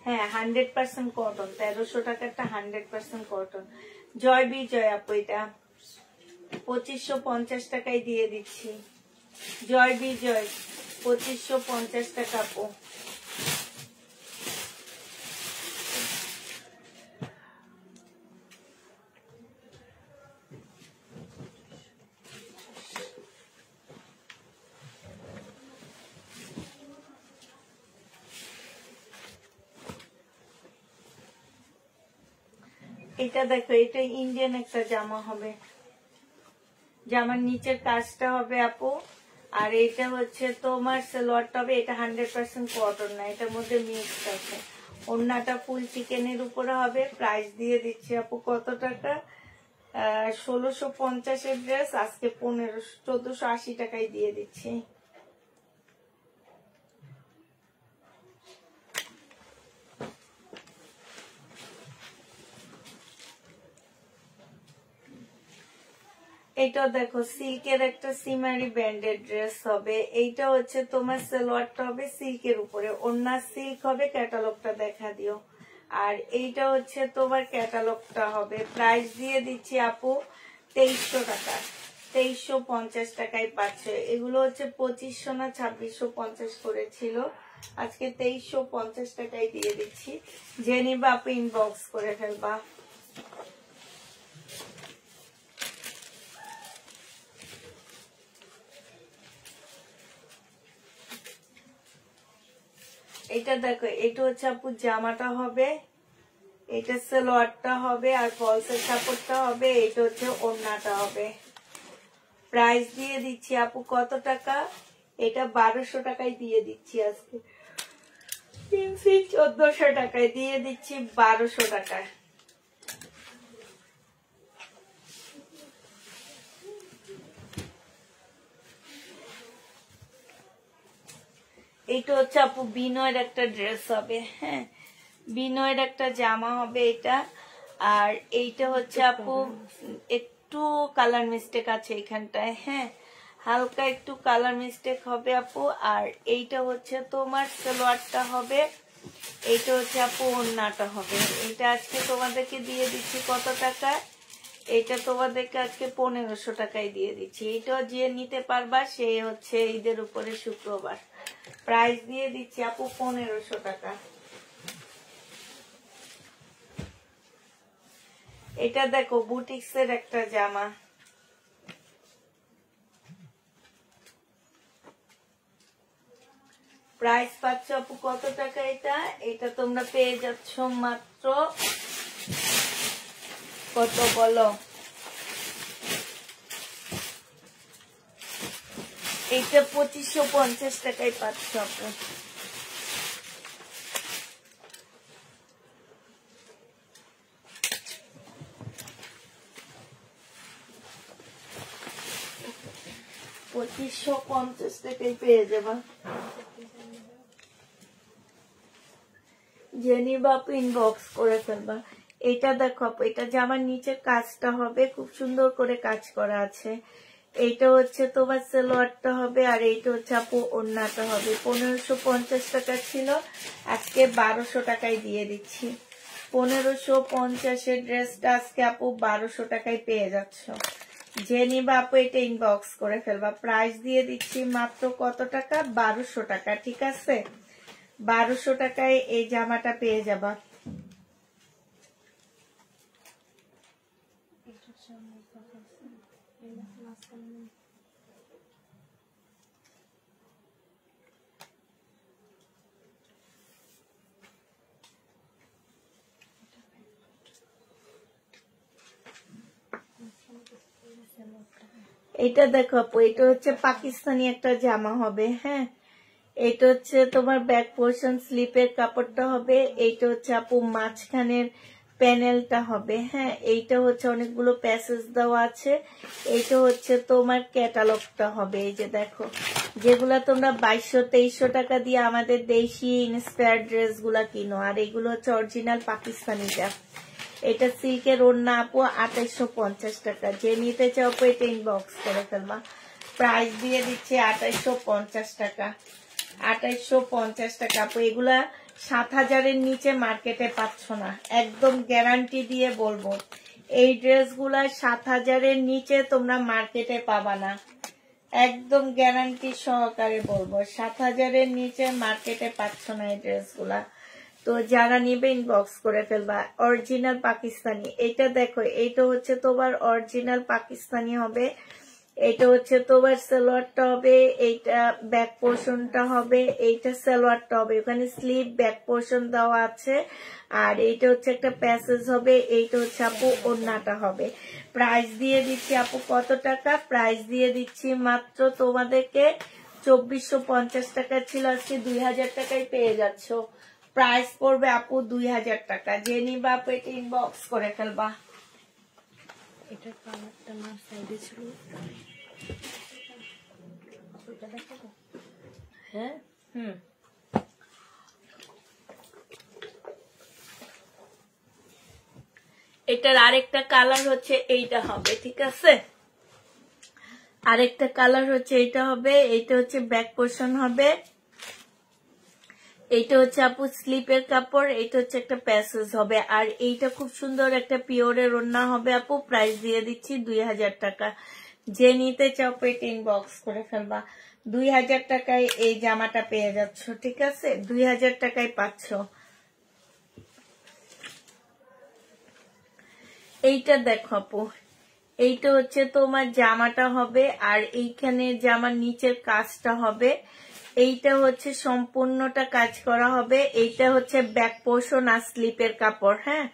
হ্যাঁ 100% কটন, 1300 টাকারটা 100% কটন। জয় বিজয় আপু, এটা 2550 টাকায় দিয়ে দিচ্ছি। জয় বিজয় 2550 টাকা আপু। এটা দেখো, এটা ইন্ডিয়ান একটা জামা হবে, জামার নিচের কাজটা হবে আপু। আর এটা হচ্ছে তোমার সালোয়ারটা হবে, এটা 100% কটন না, এটার মধ্যে মিক্স আছে। ওড়নাটা ফুল চিকেনের উপরে হবে। প্রাইস দিয়ে দিচ্ছি আপু কত টাকা? 1650 ড্রেস, আজকে 1480 টাকায় দিয়ে দিচ্ছি। এটা দেখো, সিল্কের একটা সিমারি ব্র্যান্ডেড ড্রেস হবে। এইটা হচ্ছে তোমার সালোয়ারটা হবে সিল্কের উপরে, ওড়না সিল্ক হবে। ক্যাটালগটা দেখা দিও। আর এইটা হচ্ছে তোমার ক্যাটালগটা হবে। প্রাইস দিয়ে দিচ্ছি আপু 2300 টাকা, 2350 টাকায় পাচ্ছে। এগুলো হচ্ছে 2500 না 2650 করেছিল, আজকে 2350 টাকায় দিয়ে দিচ্ছি। যে নিবা আপু ইনবক্স করে ফেলবা। এটা দেখো, এটা হচ্ছে আপু জামাটা হবে, এটা সালোয়ারটা হবে, আর ফলসের কাপড়টা হবে, এটা হচ্ছে ওড়নাটা হবে। প্রাইস দিয়ে দিচ্ছি আপু কত টাকা? এটা 1200 টাকায় দিয়ে দিচ্ছি আজকে। 1400 টাকায় দিয়ে দিচ্ছি, 1200 টাকায়। এটা হচ্ছে আপু বিনয়ের একটা ড্রেস হবে, হ্যাঁ, বিনয়ের একটা জামা হবে এটা। আর এইটা হচ্ছে আপু একটু কালার মিস্টেক আছে এখানটায়, হ্যাঁ, হালকা একটু কালার মিস্টেক হবে আপু। আর এইটা হচ্ছে তোমার সালোয়ারটা হবে, এইটা হচ্ছে আপু ওড়নাটা হবে। এটা আজকে তোমাদেরকে দিয়ে দিচ্ছি কত টাকা? এটা তোমাদেরকে আজকে 1500 টাকায় দিয়ে দিচ্ছি। এটাও যে নিতে পারবা সে হচ্ছে ঈদের উপরে শুক্রবার। প্রাইস দিয়ে দিচ্ছি আপু 1500 টাকা। এটা দেখো বুটিক্সের একটা জামা, প্রাইস পাচ্ছ আপু কত টাকা? এটা এটা তোমরা পেয়ে যাচ্ছ মাত্র কত বলো? এটা 2550 টাকায় পাচ্ছ আপু। $2550 টাকায় পেয়ে যাবা। জেনি বাপু ইনবক্স করে ফেলবা। এটা দেখো আপু, এটা জামার নিচের কাজটা হবে, খুব সুন্দর করে কাজ করা আছে। এইটা হচ্ছে তোমার সালোয়ারটা হবে, আর এইটা হচ্ছে আপু ওড়নাটা হবে। 1550 টাকা ছিল, আজকে 1200 টাকায় দিয়ে দিচ্ছি। 1550 ড্রেসটা আজকে আপু 1200 টাকায় পেয়ে যাচ্ছ। জেনি বাপু এটা ইনবক্স করে ফেলবা। প্রাইস দিয়ে দিচ্ছি মাত্র কত টাকা? 1200 টাকা, ঠিক আছে? 1200 টাকায় এই জামাটা পেয়ে যাবা। এটা দেখো আপু, এটা হচ্ছে পাকিস্তানি একটা জামা হবে, হ্যাঁ, এটা হচ্ছে তোমার ব্যাক পোর্শন স্লিপের কাপড়টা হবে, এইটা হচ্ছে আপু মাঝখানের প্যানেলটা হবে, হ্যাঁ, এইটা হচ্ছে অনেকগুলো প্যাসেজ দেওয়া আছে। এইটা হচ্ছে তোমার ক্যাটালগটা হবে। এই যে দেখো, যেগুলা তোমরা 2200-2300 টাকা দিয়ে আমাদের দেশি ইন্সপায়ার্ড ড্রেস গুলা কিনো, আর এগুলো হচ্ছে অরিজিনাল পাকিস্তানি যা। এটা সিল্কের ওড়না আপু 2850 টাকা। যে নিতে চাও আপু এটা ইনবক্স করে ফেলবা। প্রাইস দিয়ে দিচ্ছে 2850 টাকা। 2850 টাকা আপু। এগুলা 7000-এর নিচে মার্কেটে পাচ্ছ না, একদম গ্যারান্টি দিয়ে বলবো। এই ড্রেসগুলা 7000-এর নিচে তোমরা মার্কেটে পাবা না, একদম গ্যারান্টি সহকারে বলবো। 7000-এর নিচে মার্কেটে পাচ্ছ না এই ড্রেসগুলা। তো যারা নিবে ইনবক্স করে ফেলবা। অরিজিনাল পাকিস্তানি। এটা দেখো, এইটা হচ্ছে তোমার অরিজিনাল পাকিস্তানি হবে। এটা হচ্ছে তোমার সালোয়ারটা হবে, এইটা ব্যাক পোর্শনটা হবে, এইটা সালোয়ারটা হবে, ওখানে স্লিভ ব্যাক পোর্শন দেওয়া আছে, আর এইটা হচ্ছে একটা প্যাসেজ হবে, এইটা হচ্ছে আপু ওড়নাটা হবে। প্রাইস দিয়ে দিচ্ছি আপু কত টাকা? প্রাইস দিয়ে দিচ্ছি মাত্র তোমাদেরকে 2450 টাকা ছিল, আজকে 2000 টাকায় পেয়ে যাচ্ছ। প্রাইস পড়বে আপু 2000 টাকা। যে নিবা আপু এটা ইনবক্স করে ফেলবা। এটা কালারটা না সাইডে ছিল, ওটা দেখাবো। হ্যাঁ, এটার আরেকটা কালার হচ্ছে এইটা হবে, ঠিক আছে? আরেকটা কালার হচ্ছে এইটা হবে, এইটা হচ্ছে ব্যাক পোর্শন হবে, এইটা হচ্ছে আপু স্লিপের কাপড়, এইটা হচ্ছে একটা প্যাসেজ হবে, আর এইটা খুব সুন্দর একটা পিওরের ওড়না হবে আপু। প্রাইস দিয়ে দিচ্ছি 2000 টাকা। যে নিতে চাও পেট ইনবক্স করে ফেলবা। 2000 টাকায় এই জামাটা পেয়ে যাচ্ছ, ঠিক আছে? 2000 টাকায় পাচ্ছ। এইটা দেখো আপু, এইটা হচ্ছে তোমার জামাটা হবে, আর এইখানে জামার নিচের কাজটা হবে। এইটা হচ্ছে সম্পূর্ণটা কাজ করা হবে। এইটা হচ্ছে ব্যাক পোর্শন আর স্লিপের কাপড়। হ্যাঁ,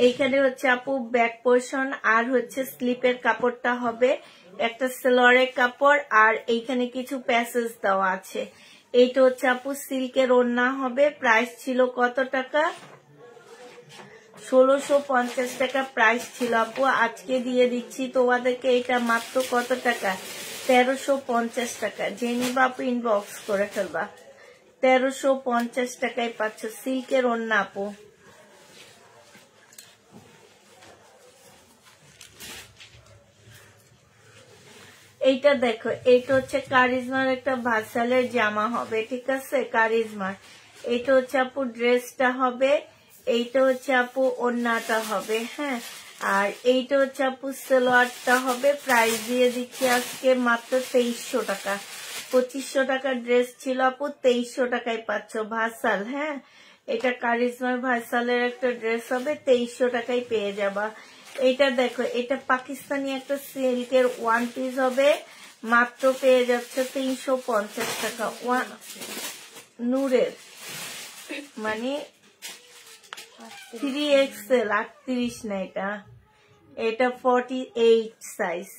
এইখানে হচ্ছে আপু ব্যাক পোর্শন আর হচ্ছে স্লিপের কাপড়টা হবে একটা সেলোয়ারের কাপড়, আর এইখানে কিছু প্যাসেজ দেওয়া আছে। এইটা হচ্ছে আপু সিল্কের ওড়না হবে। প্রাইস ছিল কত টাকা? 1650 টাকা প্রাইস ছিল আপু। আজকে দিয়ে দিচ্ছি তোমাদেরকে এটা মাত্র কত টাকা? 1350 টাকা। যে নিবা আপু ইনবক্স করে ফেলবা। 1350 টাকায় পাচ্ছ সিল্কের ওড়না আপু। এইটা দেখো, এইটা হচ্ছে কারিজমার একটা ভার্সালের জামা হবে, ঠিক আছে? কারিজমার এইটা হচ্ছে আপু ড্রেসটা হবে, এইটা হচ্ছে আপু ওড়নাটা হবে। হ্যাঁ, আর এইটা হচ্ছে আপু সালোয়ারটা হবে। প্রাইস দিয়ে দিচ্ছি আজকে মাত্র 2300 টাকা। 2500 টাকার ড্রেস ছিল আপু, 2300 টাকায় পাচ্ছ ভার্সাল। হ্যাঁ, এটা কারিজমার ভার্সালের একটা ড্রেস হবে, 2300 টাকায় পেয়ে যাবা। এটা দেখো, এটা পাকিস্তানি একটা সিল্কের ওয়ান পিস হবে, মাত্র পেয়ে যাচ্ছে 350 টাকা। নূরের মানে 3XL 38 না, এটা 48 সাইজ।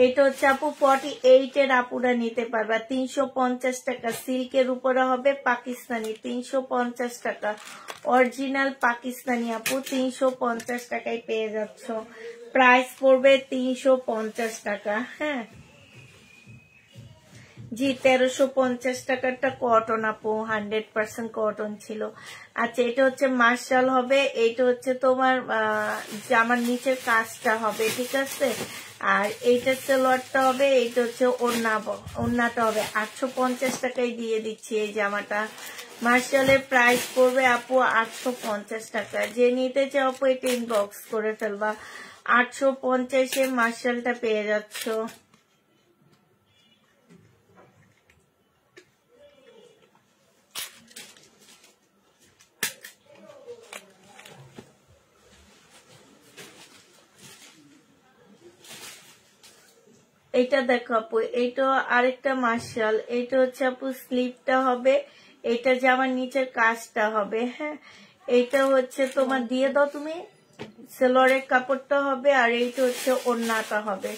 এটা হচ্ছে আপু 48 এর আপুরা নিতে পারবা। 350 টাকা সিল্কের উপরে হবে, পাকিস্তানি 350 টাকা। অরিজিনাল পাকিস্তানি আপু 350 টাকায় পেয়ে যাচ্ছ। প্রাইস পড়বে 350 টাকা। হ্যাঁ জি, 1350 টাকারটা কটন আপু, 100% কটন ছিল। আচ্ছা, এটা হচ্ছে মার্শাল হবে। এইটা হচ্ছে তোমার জামার নিচের কাজটা হবে, ঠিক আছে? আর এইটা সালোয়ারটা হবে, এইটা হচ্ছে ওড়নাটা হবে। 850 টাকায় দিয়ে দিচ্ছি এই জামাটা। মার্শালের প্রাইস পড়বে আপু 850 টাকা। যে নিতে চাও আপু এটা ইনবক্স করে ফেলবা। 850-এ মার্শালটা পেয়ে যাচ্ছ। এইটা দেখো আপু, এইটা আরেকটা মার্শাল। এইটা হচ্ছে আপু স্লিপটা হবে, এটা জামার নিচের কাজটা হবে। হ্যাঁ, এইটা হচ্ছে তোমার দিয়ে দাও তুমি, সেলোয়ারের কাপড়টা হবে, আর এইটা হচ্ছে ওড়নাটা হবে।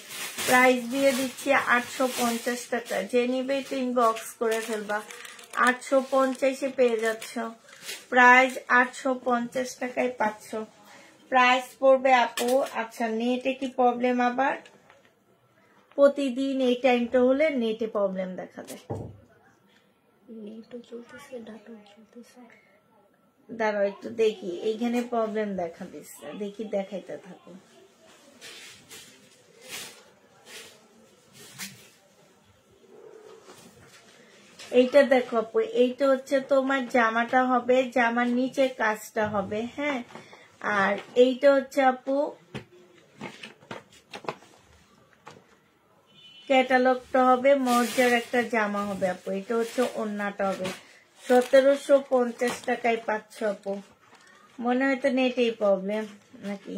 প্রাইস দিয়ে দিচ্ছি 850 টাকা। যে নিবে এটা ইনবক্স করে ফেলবা। 850-এ পেয়ে যাচ্ছ। প্রাইস 850 টাকায় পাচ্ছ। প্রাইস পড়বে আপু। আচ্ছা, নেটে কি প্রবলেম? আবার প্রতিদিন এই টাইমটা হলে নেটে প্রবলেম দেখা দেয়। নেটও চলতেছে, ডাটাও চলতেছে। দাঁড়াও একটু দেখি, এইখানে প্রবলেম দেখা দিচ্ছে, দেখি দেখাইতে থাকো। এইটা দেখো আপু, এইটা হচ্ছে তোমার জামাটা হবে, জামার নিচে কাজটা হবে। হ্যাঁ, আর এইটা হচ্ছে আপু ক্যাটালগটা হবে, মর্জার একটা জামা হবে আপু। এটা হচ্ছে ওড়নাটা হবে। 1750 টাকায় পাচ্ছ আপু। মনে হয় তো নেটেই প্রবলেম নাকি?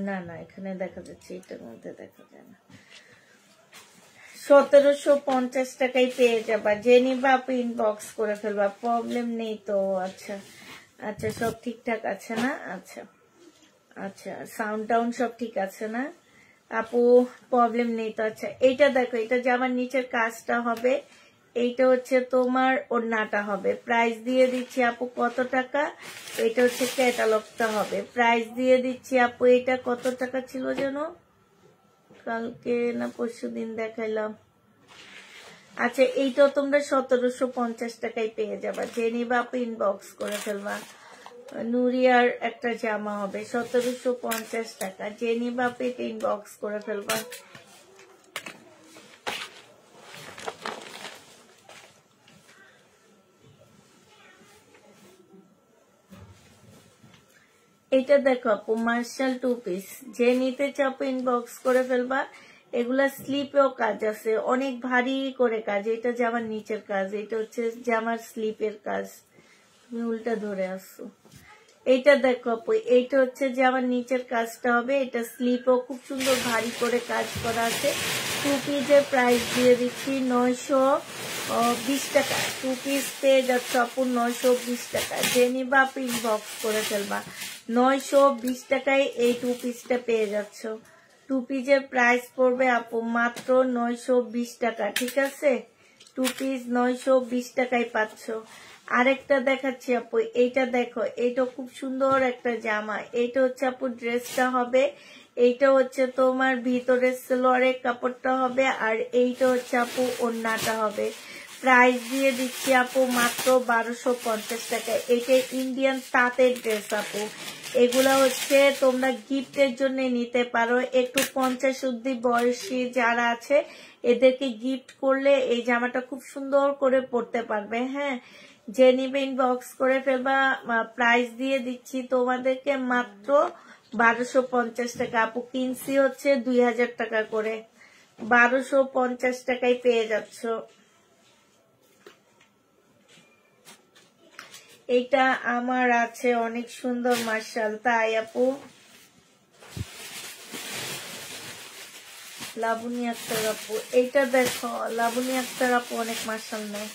না না, এখানে দেখা যাচ্ছে, এটার মধ্যে দেখা যায় না। 1750 টাকায় পেয়ে যাবা। যে নিবা আপু ইনবক্স করে ফেলবা, প্রবলেম নেই তো? আচ্ছা আচ্ছা, সব ঠিকঠাক আছে না? আচ্ছা আচ্ছা, সাউন্ড টাউন সব ঠিক আছে না আপু? প্রবলেম নেই তো? আচ্ছা, এইটা দেখো, এটা জামার নিচের কাজটা হবে, এইটা হচ্ছে তোমার ওড়নাটা হবে। প্রাইস দিয়ে দিচ্ছি আপু কত টাকা? এটা হচ্ছে ক্যাটালগটা হবে। প্রাইস দিয়ে দিচ্ছি আপু, এটা কত টাকা ছিল যেন, কালকে না পরশু দিন দেখাইলাম। আচ্ছা, এইটাও তোমরা 1750 টাকায় পেয়ে যাবা। যে নিবা আপু ইনবক্স করে ফেলবা। নুরিয়ার একটা জামা হবে, 1750 টাকা। যে নিবা আপু এটা ইনবক্স করে ফেলবা। এইটা দেখো আপু, মার্শাল 2 পিস। যে নিতে চাও আপু ইনবক্স করে ফেলবা। এগুলা স্লিপেও কাজ আছে, অনেক ভারী করে কাজ। এটা জামার নিচের কাজ, এটা হচ্ছে জামার স্লিপের কাজ। তুমি উল্টা ধরে আসছো। এইটা দেখো আপু, এইটা হচ্ছে যে আমার নিচের কাজটা হবে, এটা স্লিপও খুব সুন্দর ভারী করে কাজ করা আছে। 2 পিসের প্রাইস দিয়ে দিচ্ছি 920 টাকা। 2 পিস পেয়ে যাচ্ছে আপু 920 টাকা। যে নিবা আপু ইনবক্স করে ফেলবা। 920 টাকায় এই 2 পিসটা পেয়ে যাচ্ছ। 2 পিসের প্রাইস পড়বে আপু মাত্র 920 টাকা, ঠিক আছে? 2 পিস 920 টাকায় পাচ্ছ। আরেকটা দেখাচ্ছি আপু, এইটা দেখো, এইটা খুব সুন্দর একটা জামা। এইটা হচ্ছে আপু ড্রেসটা হবে, এইটা হচ্ছে তোমার ভিতরের সালোয়ারের কাপড়টা হবে, আর এইটা হচ্ছে আপু ওড়নাটা হবে। প্রাইস দিয়ে দিচ্ছি আপু মাত্র 1250 টাকা। এটা ইন্ডিয়ান তাঁতের ড্রেস আপু। এগুলা হচ্ছে তোমরা গিফটের জন্য নিতে পারো। একটু 50 অব্দি বয়সী যারা আছে এদেরকে গিফট করলে এই জামাটা খুব সুন্দর করে পরতে পারবে। হ্যাঁ, যে নিবে ইনবক্স করে ফেলবা। প্রাইস দিয়ে দিচ্ছি তোমাদেরকে মাত্র 1250 টাকা। আপু কিনছি হচ্ছে 2000 টাকা করে, 1250 টাকায় পেয়ে যাচ্ছ। এটা আমার আছে অনেক সুন্দর মার্শাল, তাই আপু? লাবণী আক্তার আপু, এইটা দেখো, লাবণী আক্তার আপু অনেক মার্শাল নেয়।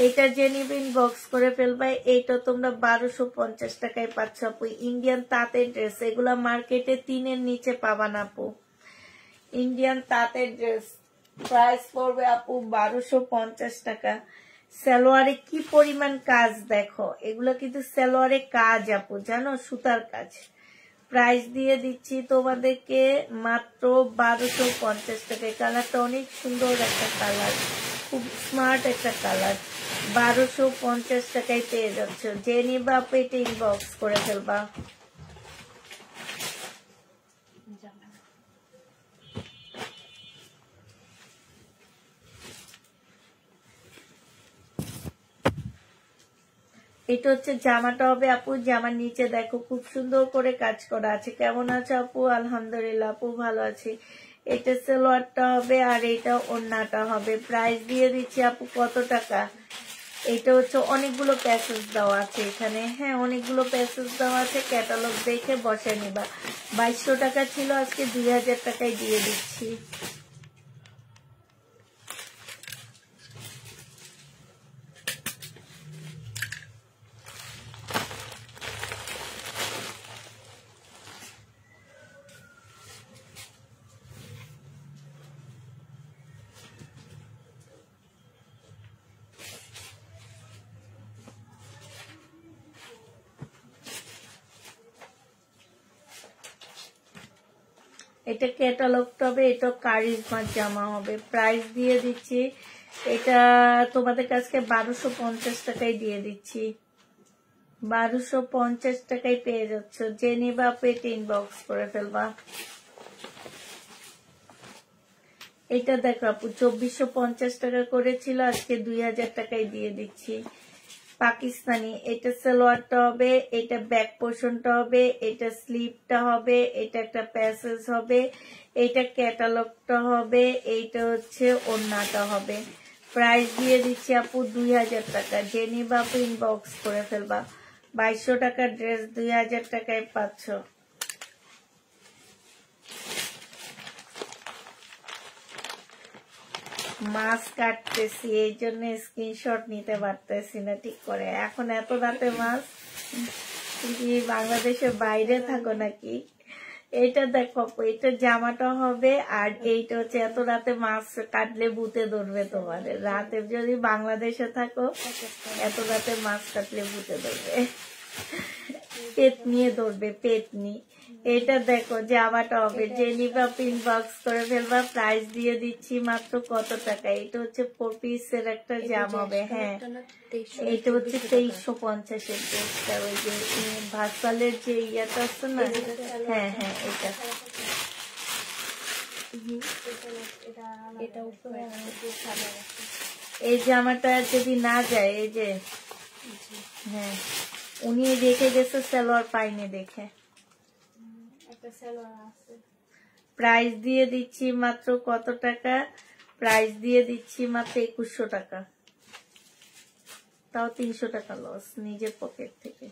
এইটা যে নিবে ইনবক্স করে ফেলবা। এইটা তোমরা 1250 টাকায় পাচ্ছ আপু। ইন্ডিয়ান তাঁতের ড্রেস, এগুলা মার্কেটে 3-এর নিচে পাবা না আপু। ইন্ডিয়ান তাঁতের ড্রেস প্রাইস পড়বে আপু 1250 টাকা। সালোয়ারে কি পরিমাণ কাজ দেখো, এগুলো কিন্তু সালোয়ারে কাজ আপু, জানো, সুতার কাজ। প্রাইস দিয়ে দিচ্ছি তোমাদেরকে মাত্র 1250 টাকায়। কালারটা অনেক সুন্দর একটা কালার, খুব স্মার্ট একটা কালার। 1250 টাকায় পেয়ে যাচ্ছ। যে নিবা আপু এটা ইনবক্স করে ফেলবা। এটা হচ্ছে জামাটা হবে আপু। জামার নিচে দেখো খুব সুন্দর করে কাজ করা আছে। কেমন আছে আপু? আলহামদুলিল্লাহ আপু, ভালো আছি। এটা সালোয়ারটা হবে আর এটা ওড়নাটা হবে। প্রাইস দিয়ে দিচ্ছি আপু কত টাকা? এটা হচ্ছে অনেকগুলো প্যাসেজ দেওয়া আছে এখানে। হ্যাঁ, অনেকগুলো প্যাসেজ দেওয়া আছে, ক্যাটালগ দেখে বসে নিবা। 2200 টাকা ছিল, আজকে 2000 টাকায় দিয়ে দিচ্ছি। এটা ক্যাটালগটা হবে, এটা কারিজমার জামা হবে। প্রাইস দিয়ে দিচ্ছি এটা তোমাদের কাছে 1250 টাকায় দিয়ে দিচ্ছি। 1250 টাকায় পেয়ে যাচ্ছ। যে নিবা আপু এটা ইনবক্স করে ফেলবা। এটা দেখো আপু 2450 টাকা করেছিল, আজকে 2000 টাকায় দিয়ে দিচ্ছি। পাকিস্তানি, এটা সালোয়ারটা হবে, এটা ব্যাক পোর্শনটা হবে, এটা স্লিভটা হবে, এটা একটা প্যাসেজ হবে, এটা ক্যাটালগটা হবে, এইটা হচ্ছে ওড়নাটা হবে। প্রাইস দিয়ে দিচ্ছি আপু 2000 টাকা। যে নিবা আপু ইনবক্স করে ফেলবা। 2200 টাকার ড্রেস 2000 টাকায় পাচ্ছ। মাছ কাটতেছি, এই জন্য স্ক্রিনশট নিতে পারতেছি না ঠিক করে। এখন এত রাতে মাছ, কি বাংলাদেশের বাইরে থাকো নাকি? এইটা দেখো, এটা জামাটা হবে, আর এইটা হচ্ছে এত রাতে মাছ কাটলে ভূতে ধরবে তোমার। রাতে যদি বাংলাদেশে থাকো, এত রাতে মাছ কাটলে ভূতে ধরবে, পেট নিয়ে ধরবে, পেট নিয়ে। এটা দেখো জামাটা হবে, যে নিবা ইনবক্স করে ফেলবা। প্রাইস দিয়ে দিচ্ছি মাত্র কত টাকা? এটা হচ্ছে 4 পিসের একটা জামা হবে। হ্যাঁ, এটা হচ্ছে 2350-এর ড্রেসটা, ওই যে ভাসালের যে ইয়াটা আছে না। হ্যাঁ হ্যাঁ, এটা এই জামাটা যদি না যায়, এই যে, হ্যাঁ, উনি রেখে গেছে, সালোয়ার পাইনি দেখে। প্রাইস দিয়ে দিচ্ছি মাত্র কত টাকা? প্রাইস দিয়ে দিচ্ছি মাত্র 2100 টাকা। তাও 300 টাকা লস নিজের পকেট থেকে।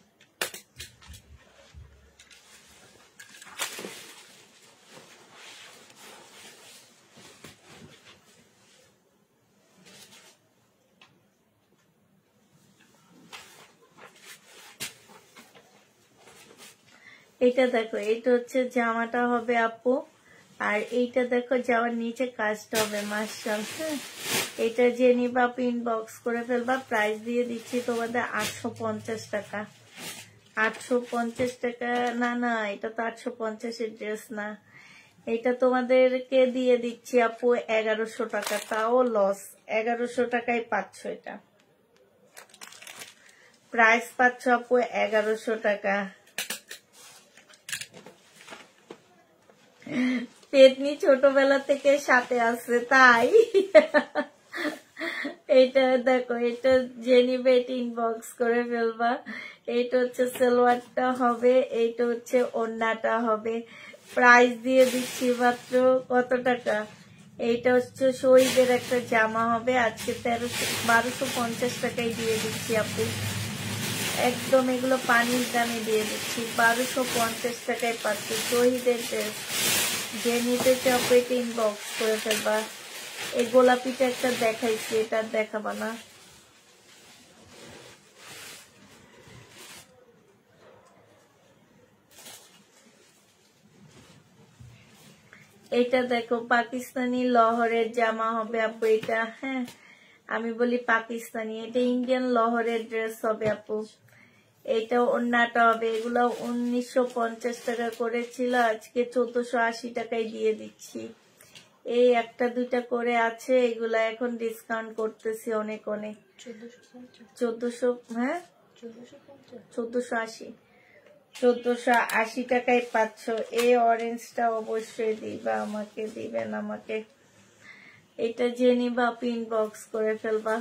এইটা দেখো, এইটা হচ্ছে জামাটা হবে আপু, আর এইটা দেখো জামার নিচে কাজটা হবে মাশাআল্লাহ। এটা যে নিবা আপু ইনবক্স করে ফেলবা, প্রাইস দিয়ে দিচ্ছি তোমাদের 850 টাকা। 850 টাকা না, না এটা তো 850-এর ড্রেস না, এটা তোমাদেরকে দিয়ে দিচ্ছি আপু 1100 টাকা, তাও লস। 1100 টাকায় পাচ্ছ, এটা প্রাইস পাচ্ছ আপু 1100 টাকা। পেতনি ছোটবেলা থেকে সাথে আছে তাই। এইটা দেখো, এটা যে নিবে এটা ইনবক্স করে ফেলবা। এইটা হচ্ছে সালোয়ারটা হবে, এইটা হচ্ছে ওড়নাটা হবে। প্রাইস দিয়ে দিচ্ছি মাত্র কত টাকা, এইটা হচ্ছে শহীদের একটা জামা হবে, আজকে 1250 টাকায় দিয়ে দিচ্ছি আপু, একদম এগুলো পানির দামে দিয়ে দিচ্ছি। 1250 টাকায় পাচ্ছি শহীদের ড্রেস। যে নিতে চাও পেটে ইনবক্স করে ফেলবা। এই গোলাপিটা একটা দেখাইছি, এটা দেখাবা না? এটা দেখো পাকিস্তানি লহরের জামা হবে আপু, এটা হ্যাঁ আমি বলি পাকিস্তানি, এটা ইন্ডিয়ান লহরের ড্রেস হবে আপু। এটা ওড়নাটা হবে, এগুলো 1950 টাকা করেছিল, আজকে 1480 টাকায় দিয়ে দিচ্ছি। এই একটা দুইটা করে আছে, এগুলা এখন ডিসকাউন্ট করতেছি অনেক অনেক। 1400, হ্যাঁ 1480, 1480 টাকায় পাচ্ছ। এই অরেঞ্জটা অবশ্যই দিবা আমাকে, দিবেন আমাকে। এটা যে নিবা পিন বক্স করে ফেলবা।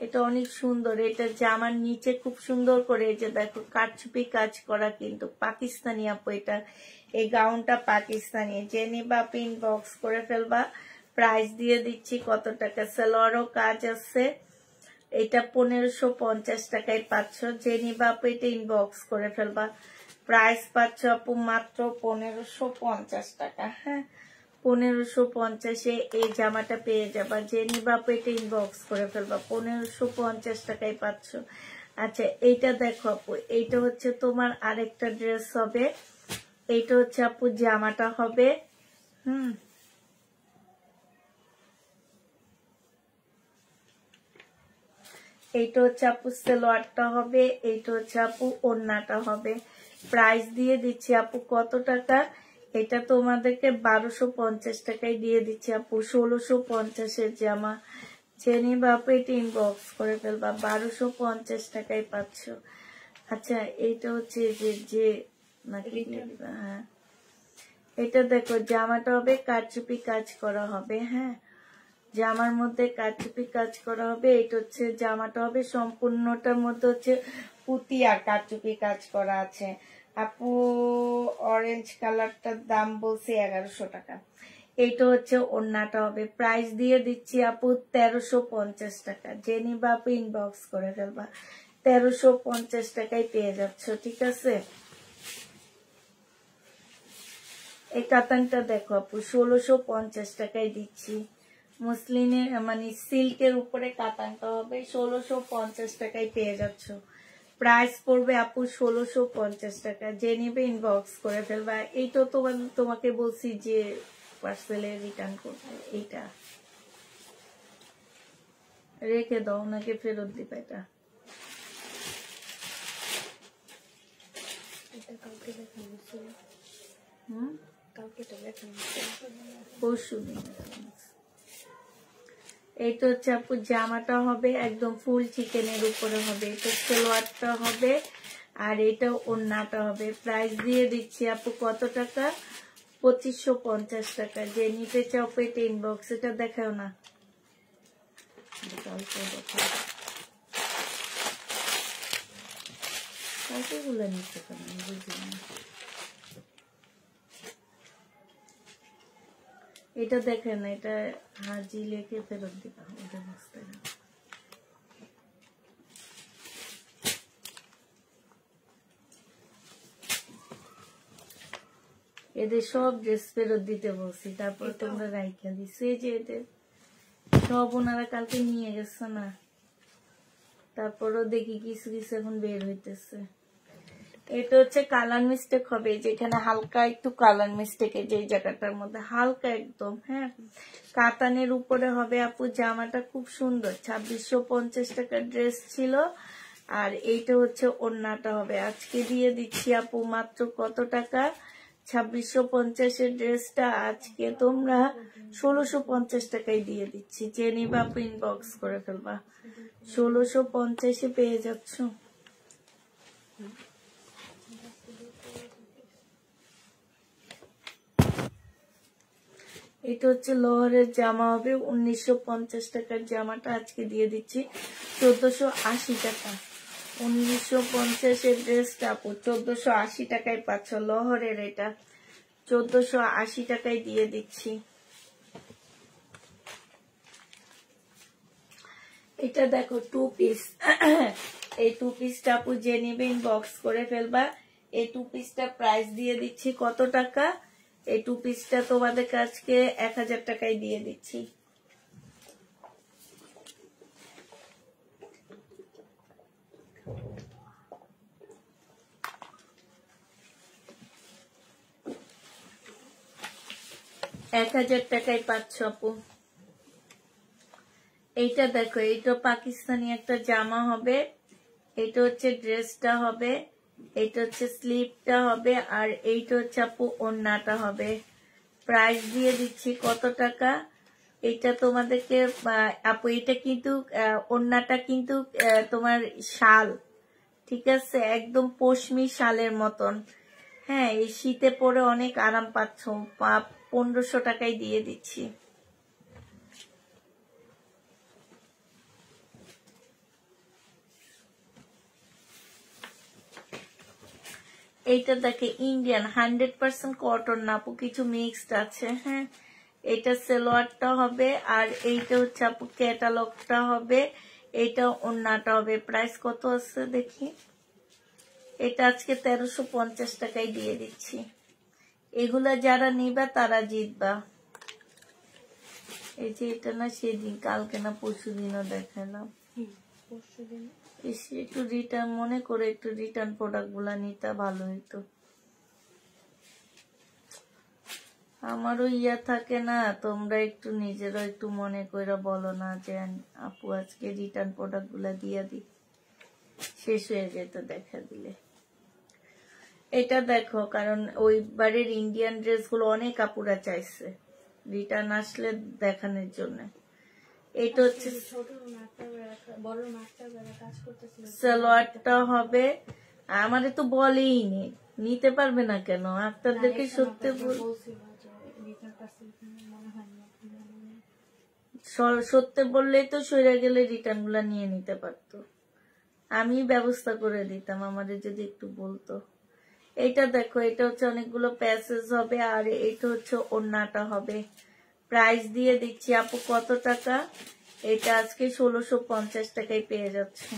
এটা অনেক সুন্দর, এটা জামার নিচে খুব সুন্দর করে এই যে দেখো কারচুপি কাজ করা, কিন্তু পাকিস্তানি আপু এটা। এই গাউনটা পাকিস্তানি, যে নিবা পিন বক্স করে ফেলবা। প্রাইস দিয়ে দিচ্ছি কত টাকা, সালোয়ারও কাজ আছে, এটা 1550 টাকায় পাচ্ছ। যে নিবা আপু এটা ইনবক্স করে ফেলবা। প্রাইস পাচ্ছ আপু মাত্র 1550 টাকা। হ্যাঁ 1550-এ এই জামাটা পেয়ে যাবা। যে নিবা আপু এটা ইনবক্স করে ফেলবা, 1550 টাকায় পাচ্ছ। আচ্ছা এইটা দেখো আপু, এইটা হচ্ছে তোমার আরেকটা ড্রেস হবে, এইটা হচ্ছে আপু জামাটা হবে। এইটা হচ্ছে আপু সালোয়ারটা হবে, এইটা হচ্ছে আপু ওড়নাটা হবে। প্রাইস দিয়ে দিচ্ছি আপু কত টাকা, এটা তোমাদেরকে 1250 টাকায় দিয়ে দিচ্ছি আপু। 1650-এর জামা। জেনি বাপু এটা ইনবক্স করে ফেলবা, 1250 টাকায় পাচ্ছ। আচ্ছা এইটা হচ্ছে যে নাকি হ্যাঁ, এটা দেখো জামাটা হবে কারচুপি কাজ করা হবে। হ্যাঁ জামার মধ্যে কারচুপি কাজ করা হবে। এটা হচ্ছে জামাটা হবে সম্পূর্ণটার মধ্যে হচ্ছে পুঁতি আর কারচুপি কাজ করা আছে আপু। অরেঞ্জ কালারটার দাম বলছে 1100 টাকা। এইটা হচ্ছে ওড়নাটা হবে, প্রাইস দিয়ে দিচ্ছি আপু 1350 টাকা। যে নিবা আপু ইনবক্স করে ফেলবা, 1350 টাকায় পেয়ে যাচ্ছ, ঠিক আছে। এই কাতানটা দেখো আপু 1650 টাকায় দিচ্ছি। মুসলিনের মানে সিল্কের উপরে কাতানটা হবে, 1650 টাকায় পেয়ে যাচ্ছ। প্রাইস পড়বে আপু 1650 টাকা। যে নিবে ইনবক্স করে ফেলবা। এই তো তোমাকে বলছি যে পার্সেলে রিটার্ন করবে, এইটা রেখে দাও, ওনাকে ফেরত দিবে। এটা পরশু দিন। এইটা হচ্ছে আপু জামাটা হবে একদম ফুল চিকেনের উপরে হবে, এটা সালোয়ারটা হবে, আর এটা ওড়নাটা হবে। প্রাইস দিয়ে দিচ্ছি আপু কত টাকা, 2550 টাকা। যে নিতে চাও পেটে ইনবক্স, এটা দেখাও না, কালকেগুলো নিতে পারেন বুঝলাম। এটা দেখেন, এটা হাজি লেখে ফেরত দিবা, ওটা বুঝতে না। এদের সব ড্রেস ফেরত দিতে বলছি, তারপর তোমরা রাইখা দিচ্ছ। এই যে এদের সব ওনারা কালকে নিয়ে গেছে না, তারপরও দেখি কিছু কিছু এখন বের হইতেছে। এটা হচ্ছে কালার মিস্টেক হবে, যেখানে হালকা একটু কালার মিস্টেক, যে জায়গাটার মধ্যে হালকা একদম। হ্যাঁ, কাতানের উপরে হবে আপু। জামাটা খুব সুন্দর, 2650 টাকার ড্রেস ছিল। আর এইটা হচ্ছে ওড়নাটা হবে। আজকে দিয়ে দিচ্ছি আপু মাত্র কত টাকা? 2650-এর ড্রেসটা আজকে তোমরা 1650 টাকায় দিয়ে দিচ্ছি। যে নিবা আপু ইনবক্স করে ফেলবা, 1650-এ পেয়ে যাচ্ছ। এটা হচ্ছে লোহারের জামা হবে, 1950 টাকার জামাটা আজকে দিয়ে দিচ্ছি 1480 টাকা। 1950-এর ড্রেসটা আপু 1480 টাকায় পাচ্ছ। লোহারের এটা 1480 টাকায় দিয়ে দিচ্ছি। এটা দেখো 2 পিস। এই 2 পিসটা আপু যে নিবে ইনবক্স করে ফেলবা। এই 2 পিসটা প্রাইস দিয়ে দিচ্ছি কত টাকা? এই 2 পিসটা তোমাদের কাছকে 1000 টাকায় দিয়ে দিচ্ছি। এক 1000 টাকায় পাচ্ছ আপু। এইটা দেখো, এইটা পাকিস্তানি একটা জামা হবে। এটা হচ্ছে ড্রেসটা হবে, এটা হচ্ছে স্লিপটা হবে, আর এইটা হচ্ছে আপু ওড়নাটা হবে। প্রাইস দিয়ে দিচ্ছি কত টাকা? এটা তোমাদেরকে আপু, এটা কিন্তু ওড়নাটা কিন্তু তোমার শাল, ঠিক আছে, একদম পশমি শালের মতন। হ্যাঁ, এই শীতে পরে অনেক আরাম পাচ্ছ। 1500 টাকায় দিয়ে দিচ্ছি। এইটা দেখে ইন্ডিয়ান 100% কটন না আপু, কিছু মিক্সড আছে। হ্যাঁ, এটা সালোয়ারটা হবে, আর এইটা হচ্ছে আপু ক্যাটালগটা হবে, এটা ওড়নাটা হবে। প্রাইস কত আছে দেখি। এটা আজকে 1350 টাকায় দিয়ে দিচ্ছি। এগুলা যারা নিবা তারা জিতবা। এই যে এটা না সেদিন, কালকে না পরশু দিনও দেখালাম। একটু রিটার্ন মনে করে, একটু রিটার্ন প্রোডাক্ট গুলা নিতে ভালো হইতো। আমারও ইয়া থাকে না, তোমরা একটু নিজেরা একটু মনে করে বলো না যে আপু আজকে রিটার্ন প্রোডাক্ট গুলা দিয়া দি, শেষ হয়ে যেত দেখা দিলে। এটা দেখো, কারণ ওই বারের ইন্ডিয়ান ড্রেস গুলো অনেক আপুরা চাইছে রিটার্ন আসলে দেখানোর জন্য। এটা হচ্ছে সালোয়ারটা হবে। আমারে তো বলেই নি, নিতে পারবে না কেন? আপনাদেরকে সত্যি সত্যি বললেই তো সরে গেলে রিটার্ন গুলা নিয়ে নিতে পারতো, আমি ব্যবস্থা করে দিতাম, আমাদের যদি একটু বলতো। এটা দেখো, এটা হচ্ছে অনেকগুলো প্যাসেজ হবে, আর এটা হচ্ছে ওড়নাটা হবে। প্রাইস দিয়ে দিচ্ছি আপু কত টাকা? এটা আজকে 1650 টাকায় পেয়ে যাচ্ছে।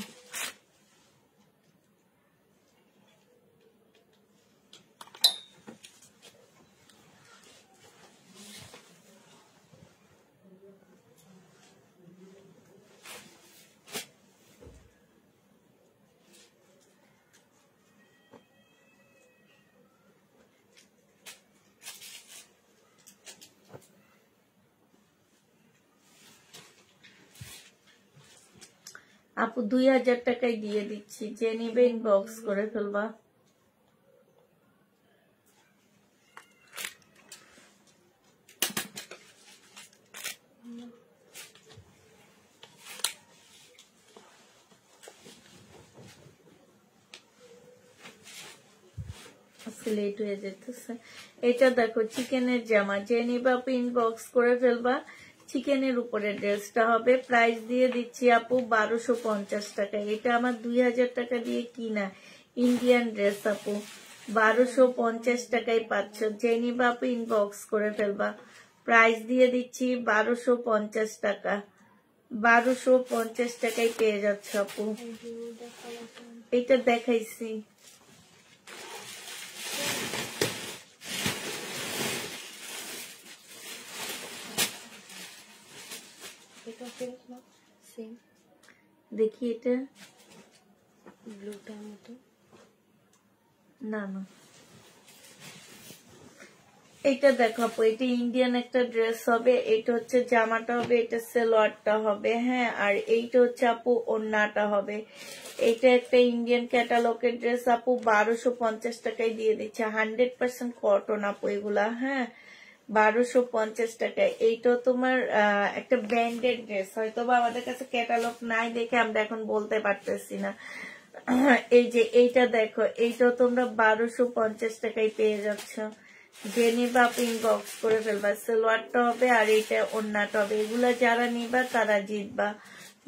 আপু 2000 টাকায় দিয়ে দিচ্ছি, যে নিবে ইনবক্স করে ফেলবা। লেট হয়ে যেতেছে। এটা দেখো চিকেনের জামা, যে নিবে আপু ইনবক্স করে ফেলবা। চিকেনের উপরে ড্রেসটা হবে। প্রাইস দিয়ে দিচ্ছি আপু 1250 টাকা। এটা আমার 2000 টাকা দিয়ে কিনা ইন্ডিয়ান ড্রেস আপু, 1250 টাকায় পাচ্ছ। যে নিবে আপু ইনবক্স করে ফেলবা। প্রাইস দিয়ে দিচ্ছি 1250 টাকা। 1250 টাকায় পেয়ে যাচ্ছে আপু। এটা দেখাইছি। দেখি এটা, ব্লুটার মতো। না না এটা দেখো আপু, এটা ইন্ডিয়ান একটা ড্রেস হবে, এটা হচ্ছে জামাটা হবে, এটা সালোয়ারটা হবে, হ্যাঁ, আর এইটা হচ্ছে আপু ওড়নাটা হবে। এটা একটা ইন্ডিয়ান ক্যাটালগের ড্রেস আপু, 1250 টাকায় দিয়ে দিচ্ছে, 100% কটন আপু এগুলা, হ্যাঁ, 1250 টাকায়। এইটা তোমার একটা ব্র্যান্ডেড ড্রেস, হয়তো বা আমাদের কাছে ক্যাটালগ নাই দেখে আমরা এখন বলতে পারতেছি না। এই যে এইটা দেখো, এইটাও তোমরা 1250 টাকায় পেয়ে যাচ্ছ, যে নিবা ইনবক্স করে ফেলবা। সালোয়ারটা হবে আর এইটা ওড়নাটা হবে, এগুলা যারা নিবা তারা জিতবা।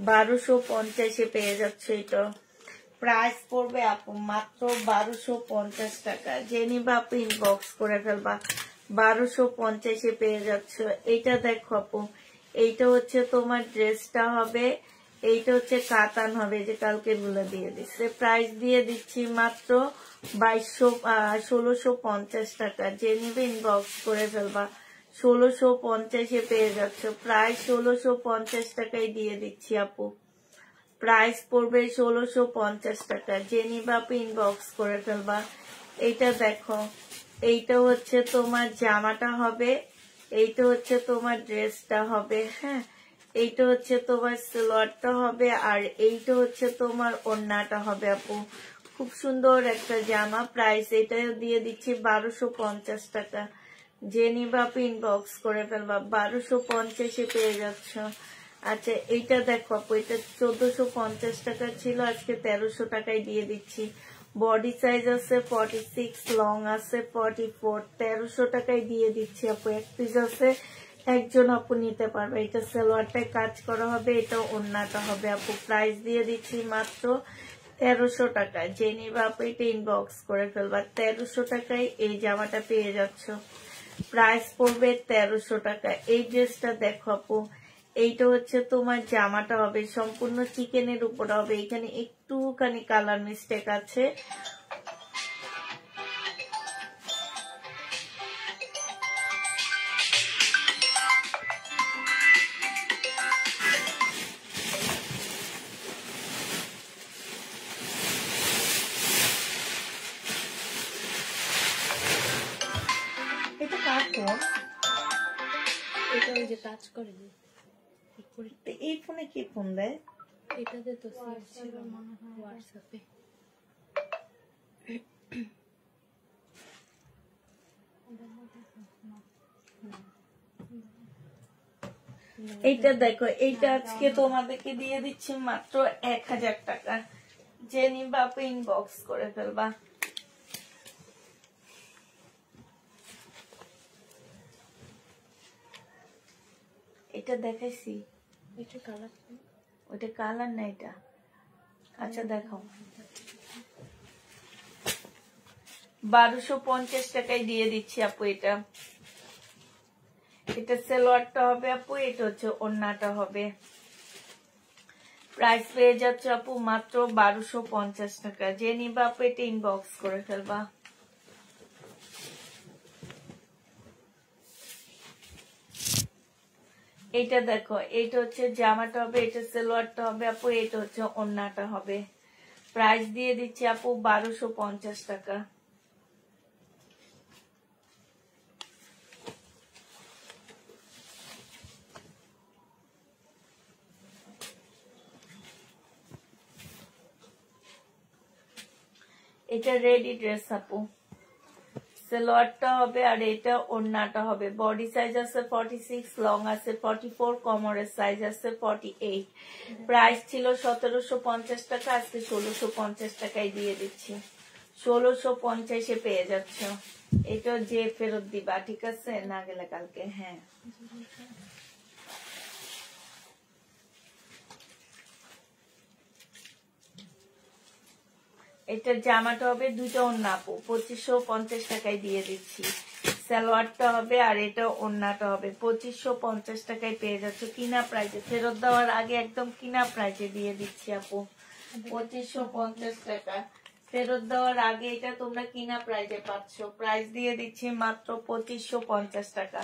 1250-এ পেয়ে যাচ্ছে। এটা প্রাইস পড়বে আপু মাত্র 1250 টাকা, যে নিবা আপু ইনবক্স করে ফেলবা। 1250-এ পেয়ে যাচ্ছ। এইটা দেখো আপু, এইটা হচ্ছে তোমার ড্রেসটা হবে, এইটা হচ্ছে কাতান হবে, যে কালকে গুলো দিয়ে দিচ্ছে। প্রাইস দিয়ে দিচ্ছি মাত্র 1650 টাকা, যে নিবে ইনবক্স করে ফেলবা। 1650-এ পেয়ে যাচ্ছ, প্রায় 1650 টাকায় দিয়ে দিচ্ছি আপু। প্রাইস পড়বে 1650 টাকা, যে নিবা আপু ইনবক্স করে ফেলবা। এইটা দেখো, এইটা হচ্ছে তোমার জামাটা হবে, এইটা হচ্ছে তোমার ড্রেসটা হবে, হ্যাঁ, এইটা হচ্ছে তোমার সালোয়ারটা হবে, আর এইটা হচ্ছে তোমার ওড়নাটা হবে আপু। খুব সুন্দর একটা জামা। প্রাইস এটা দিয়ে দিচ্ছি 1250 টাকা, যে নিবা আপু ইনবক্স করে ফেলবা। 1250-এ পেয়ে যাচ্ছ। আচ্ছা এইটা দেখো আপু, এটা 1450 টাকা ছিল, আজকে 1300 টাকায় দিয়ে দিচ্ছি। বডি সাইজ আছে 46, লং আছে 44, 1300 টাকায় দিয়ে দিচ্ছি আপু। এক পিস আছে, একজন আপু নিতে পারবে। এটা সালোয়ারটায় কাজ করা হবে, এটা ওড়নাটা হবে আপু। প্রাইস দিয়ে দিচ্ছি মাত্র 1300 টাকা, যে নিবা আপু এটা ইনবক্স করে ফেলবা। 1300 টাকায় এই জামাটা পেয়ে যাচ্ছ। প্রাইস পড়বে 1300 টাকা। এই ড্রেসটা দেখো আপু, এইটা হচ্ছে তোমার জামাটা হবে, সম্পূর্ণ চিকেনের উপর হবে, এখানে একটুখানি কালার মিস্টেক আছে। এটা কার ফোন? এটা ওই যে টাচ করে নি। এই ফোনে কি ফোন দেয়? এটাতে তো সেভ ছিল মনে হয় হোয়াটসঅ্যাপে। এইটা দেখো, এইটা আজকে তোমাদেরকে দিয়ে দিচ্ছি মাত্র 1000 টাকা, যে নিবা আপু ইনবক্স করে ফেলবা। এটা দেখাইছি, এটা কালার ওইটা কালার না এটা। আচ্ছা দেখো, 1250 টাকায় দিয়ে দিচ্ছি আপু। এটা এটা সালোয়ারটা হবে আপু, এটা হচ্ছে ওড়নাটা হবে। প্রাইস পেয়ে যাচ্ছে আপু মাত্র 1250 টাকা, যে নিবা আপু এটা ইনবক্স করে ফেলবা। এইটা দেখো, এইটা হচ্ছে জামাটা হবে, এটা সালোয়ারটা হবে আপু, এটা হচ্ছে ওড়নাটা হবে। প্রাইস দিয়ে দিচ্ছি আপু 1250 টাকা। এটা রেডি ড্রেস আপু, সালোয়ারটা হবে আর এটা ওড়নাটা হবে। বডি সাইজ আছে 46, লং আছে 44, কোমরের সাইজ আছে 48। প্রাইস ছিল 1750 টাকা, আজকে 1650 টাকায় দিয়ে দিচ্ছি। 1650-এ পেয়ে যাচ্ছ। এটা যে ফেরত দিবা, ঠিক আছে, না গেলে কালকে। হ্যাঁ, এটা জামাটা হবে, দুটো ওড়না আপু, 2550 টাকায় দিয়ে দিচ্ছি। সালোয়ারটা হবে আর এটা ওড়নাটা হবে, 2550 টাকায় পেয়ে যাচ্ছ কিনা প্রাইজে। ফেরত দেওয়ার আগে একদম কিনা প্রাইজে দিয়ে দিচ্ছি আপু, 2550 টাকা। ফেরত দেওয়ার আগে এটা তোমরা কিনা প্রাইজে পাচ্ছ। প্রাইস দিয়ে দিচ্ছি মাত্র 2550 টাকা।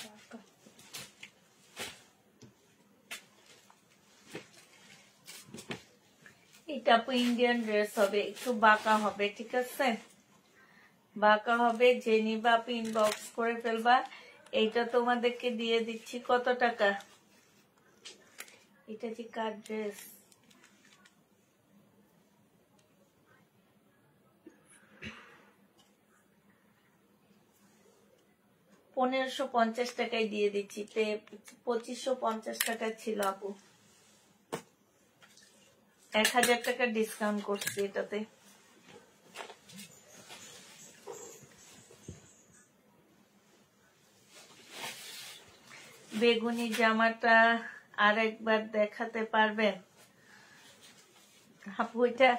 বাঁকা। এটা আপু ইন্ডিয়ান ড্রেস হবে, একটু বাঁকা হবে, ঠিক আছে? বাঁকা হবে, যে নিবা আপু ইনবক্স করে ফেলবা। এইটা তোমাদেরকে দিয়ে দিচ্ছি কত টাকা? এটা যে কার ড্রেস? 1550 টাকায় দিয়ে দিচ্ছি। 2550 টাকা ছিল আপু, 1000 টাকা ডিসকাউন্ট করছি এটাতে। বেগুনি জামাটা আর একবার দেখাতে পারবেন আপু? এটা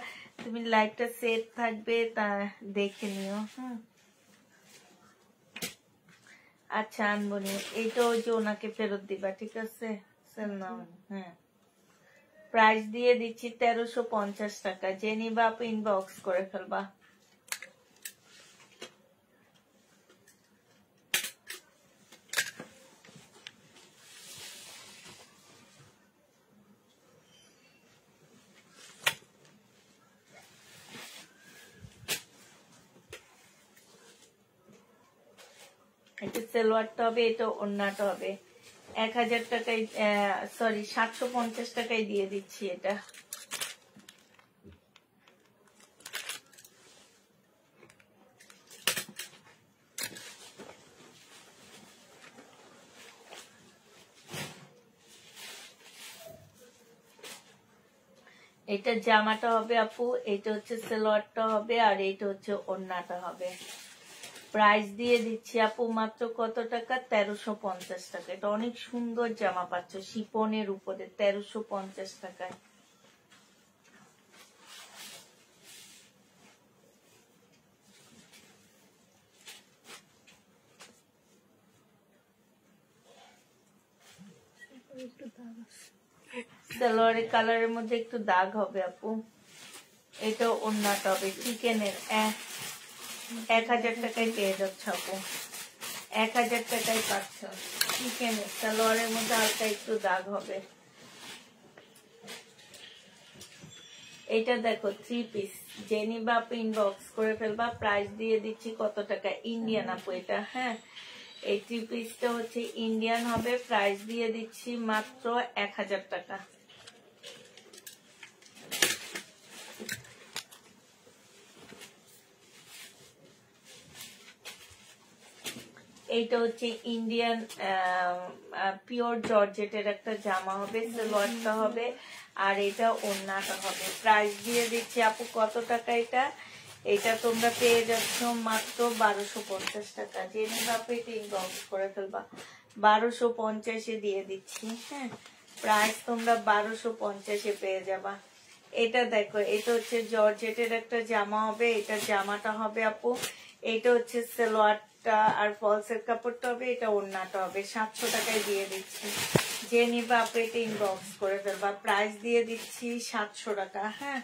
তুমি লাইভটা সেট থাকবে, তা দেখে নিও। আচ্ছা আনবনি, এইটা ওই যে ওনাকে ফেরত দিবা, ঠিক আছে? হ্যাঁ, প্রাইস দিয়ে দিচ্ছি 1350 টাকা। যে নিবা আপু ইনবক্স করে ফেলবা। এটা সালোয়ারটা হবে, এটা ওড়নাটা হবে। 1000 টাকায়, সরি 750 টাকায় দিয়ে দিচ্ছি এটা। এটা জামাটা হবে আপু, এটা হচ্ছে সালোয়ারটা হবে, আর এটা হচ্ছে ওড়নাটা হবে। প্রাইস দিয়ে দিচ্ছি আপু মাত্র কত টাকা? 1350 টাকা। এটা অনেক সুন্দর জামা পাচ্ছ শিপনের উপরে 1350 টাকায়। সালোয়ারের কালারের মধ্যে একটু দাগ হবে আপু। এটা ওড়নাটা হবে চিকেনের। 1000 টাকায় পেয়ে যাচ্ছ আপু, 1000 টাকায় পাচ্ছ চিকেনের। সালোয়ারের মধ্যে হালকা একটু দাগ হবে। এটা দেখো 3 পিস, যে নিবা আপু ইনবক্স করে ফেলবা। প্রাইস দিয়ে দিচ্ছি কত টাকা? ইন্ডিয়ান আপু এটা। হ্যাঁ, এই 3 পিসটা হচ্ছে ইন্ডিয়ান হবে। প্রাইস দিয়ে দিচ্ছি মাত্র 1000 টাকা। এইটা হচ্ছে ইন্ডিয়ান পিওর জর্জেটের একটা জামা হবে, সালোয়ারটা হবে, আর এটা ওড়নাটা হবে। প্রাইস দিয়ে দিচ্ছি আপু কত টাকা? এটা তোমরা পেয়ে যাচ্ছ মাত্র 1250 টাকা। যে নিবা আপু এটা ইনবক্স করে ফেলবা। 1250-এ দিয়ে দিচ্ছি। হ্যাঁ, প্রাইস তোমরা 1250-এ পেয়ে যাবা। এটা দেখো, এটা হচ্ছে জর্জেটের একটা জামা হবে। এটা জামাটা হবে আপু, এটা হচ্ছে সালোয়ারটা আর ফলসের কাপড়টা হবে, এটা ওড়নাটা হবে। 700 টাকায় দিয়ে দিচ্ছি। যে নিবা আপু এটা ইনবক্স করে ফেলবা। প্রাইস দিয়ে দিচ্ছি 700 টাকা। হ্যাঁ,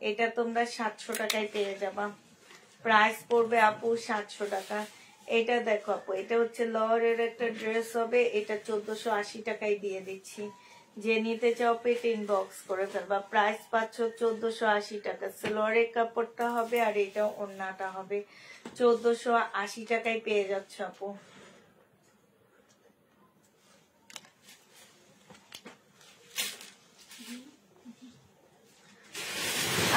এটা তোমরা 700 টাকায় পেয়ে যাবা। প্রাইস পড়বে আপু 700 টাকা। এটা দেখো আপু, এটা হচ্ছে লরের একটা ড্রেস হবে, এটা 1480 টাকায় দিয়ে দিচ্ছি। যে নিতে চাও পেটে ইনবক্স করে ফেলবা। প্রাইস পাচ্ছ 1480 টাকা। সালোয়ারের কাপড়টা হবে, আর এটা ওড়নাটা হবে। 1480 টাকায় পেয়ে যাচ্ছ আপু।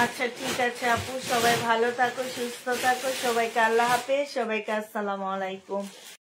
আচ্ছা ঠিক আছে আপু, সবাই ভালো থাকো, সুস্থ থাকো। সবাইকে আল্লাহ হাফেজ, সবাইকে আসসালামু আলাইকুম।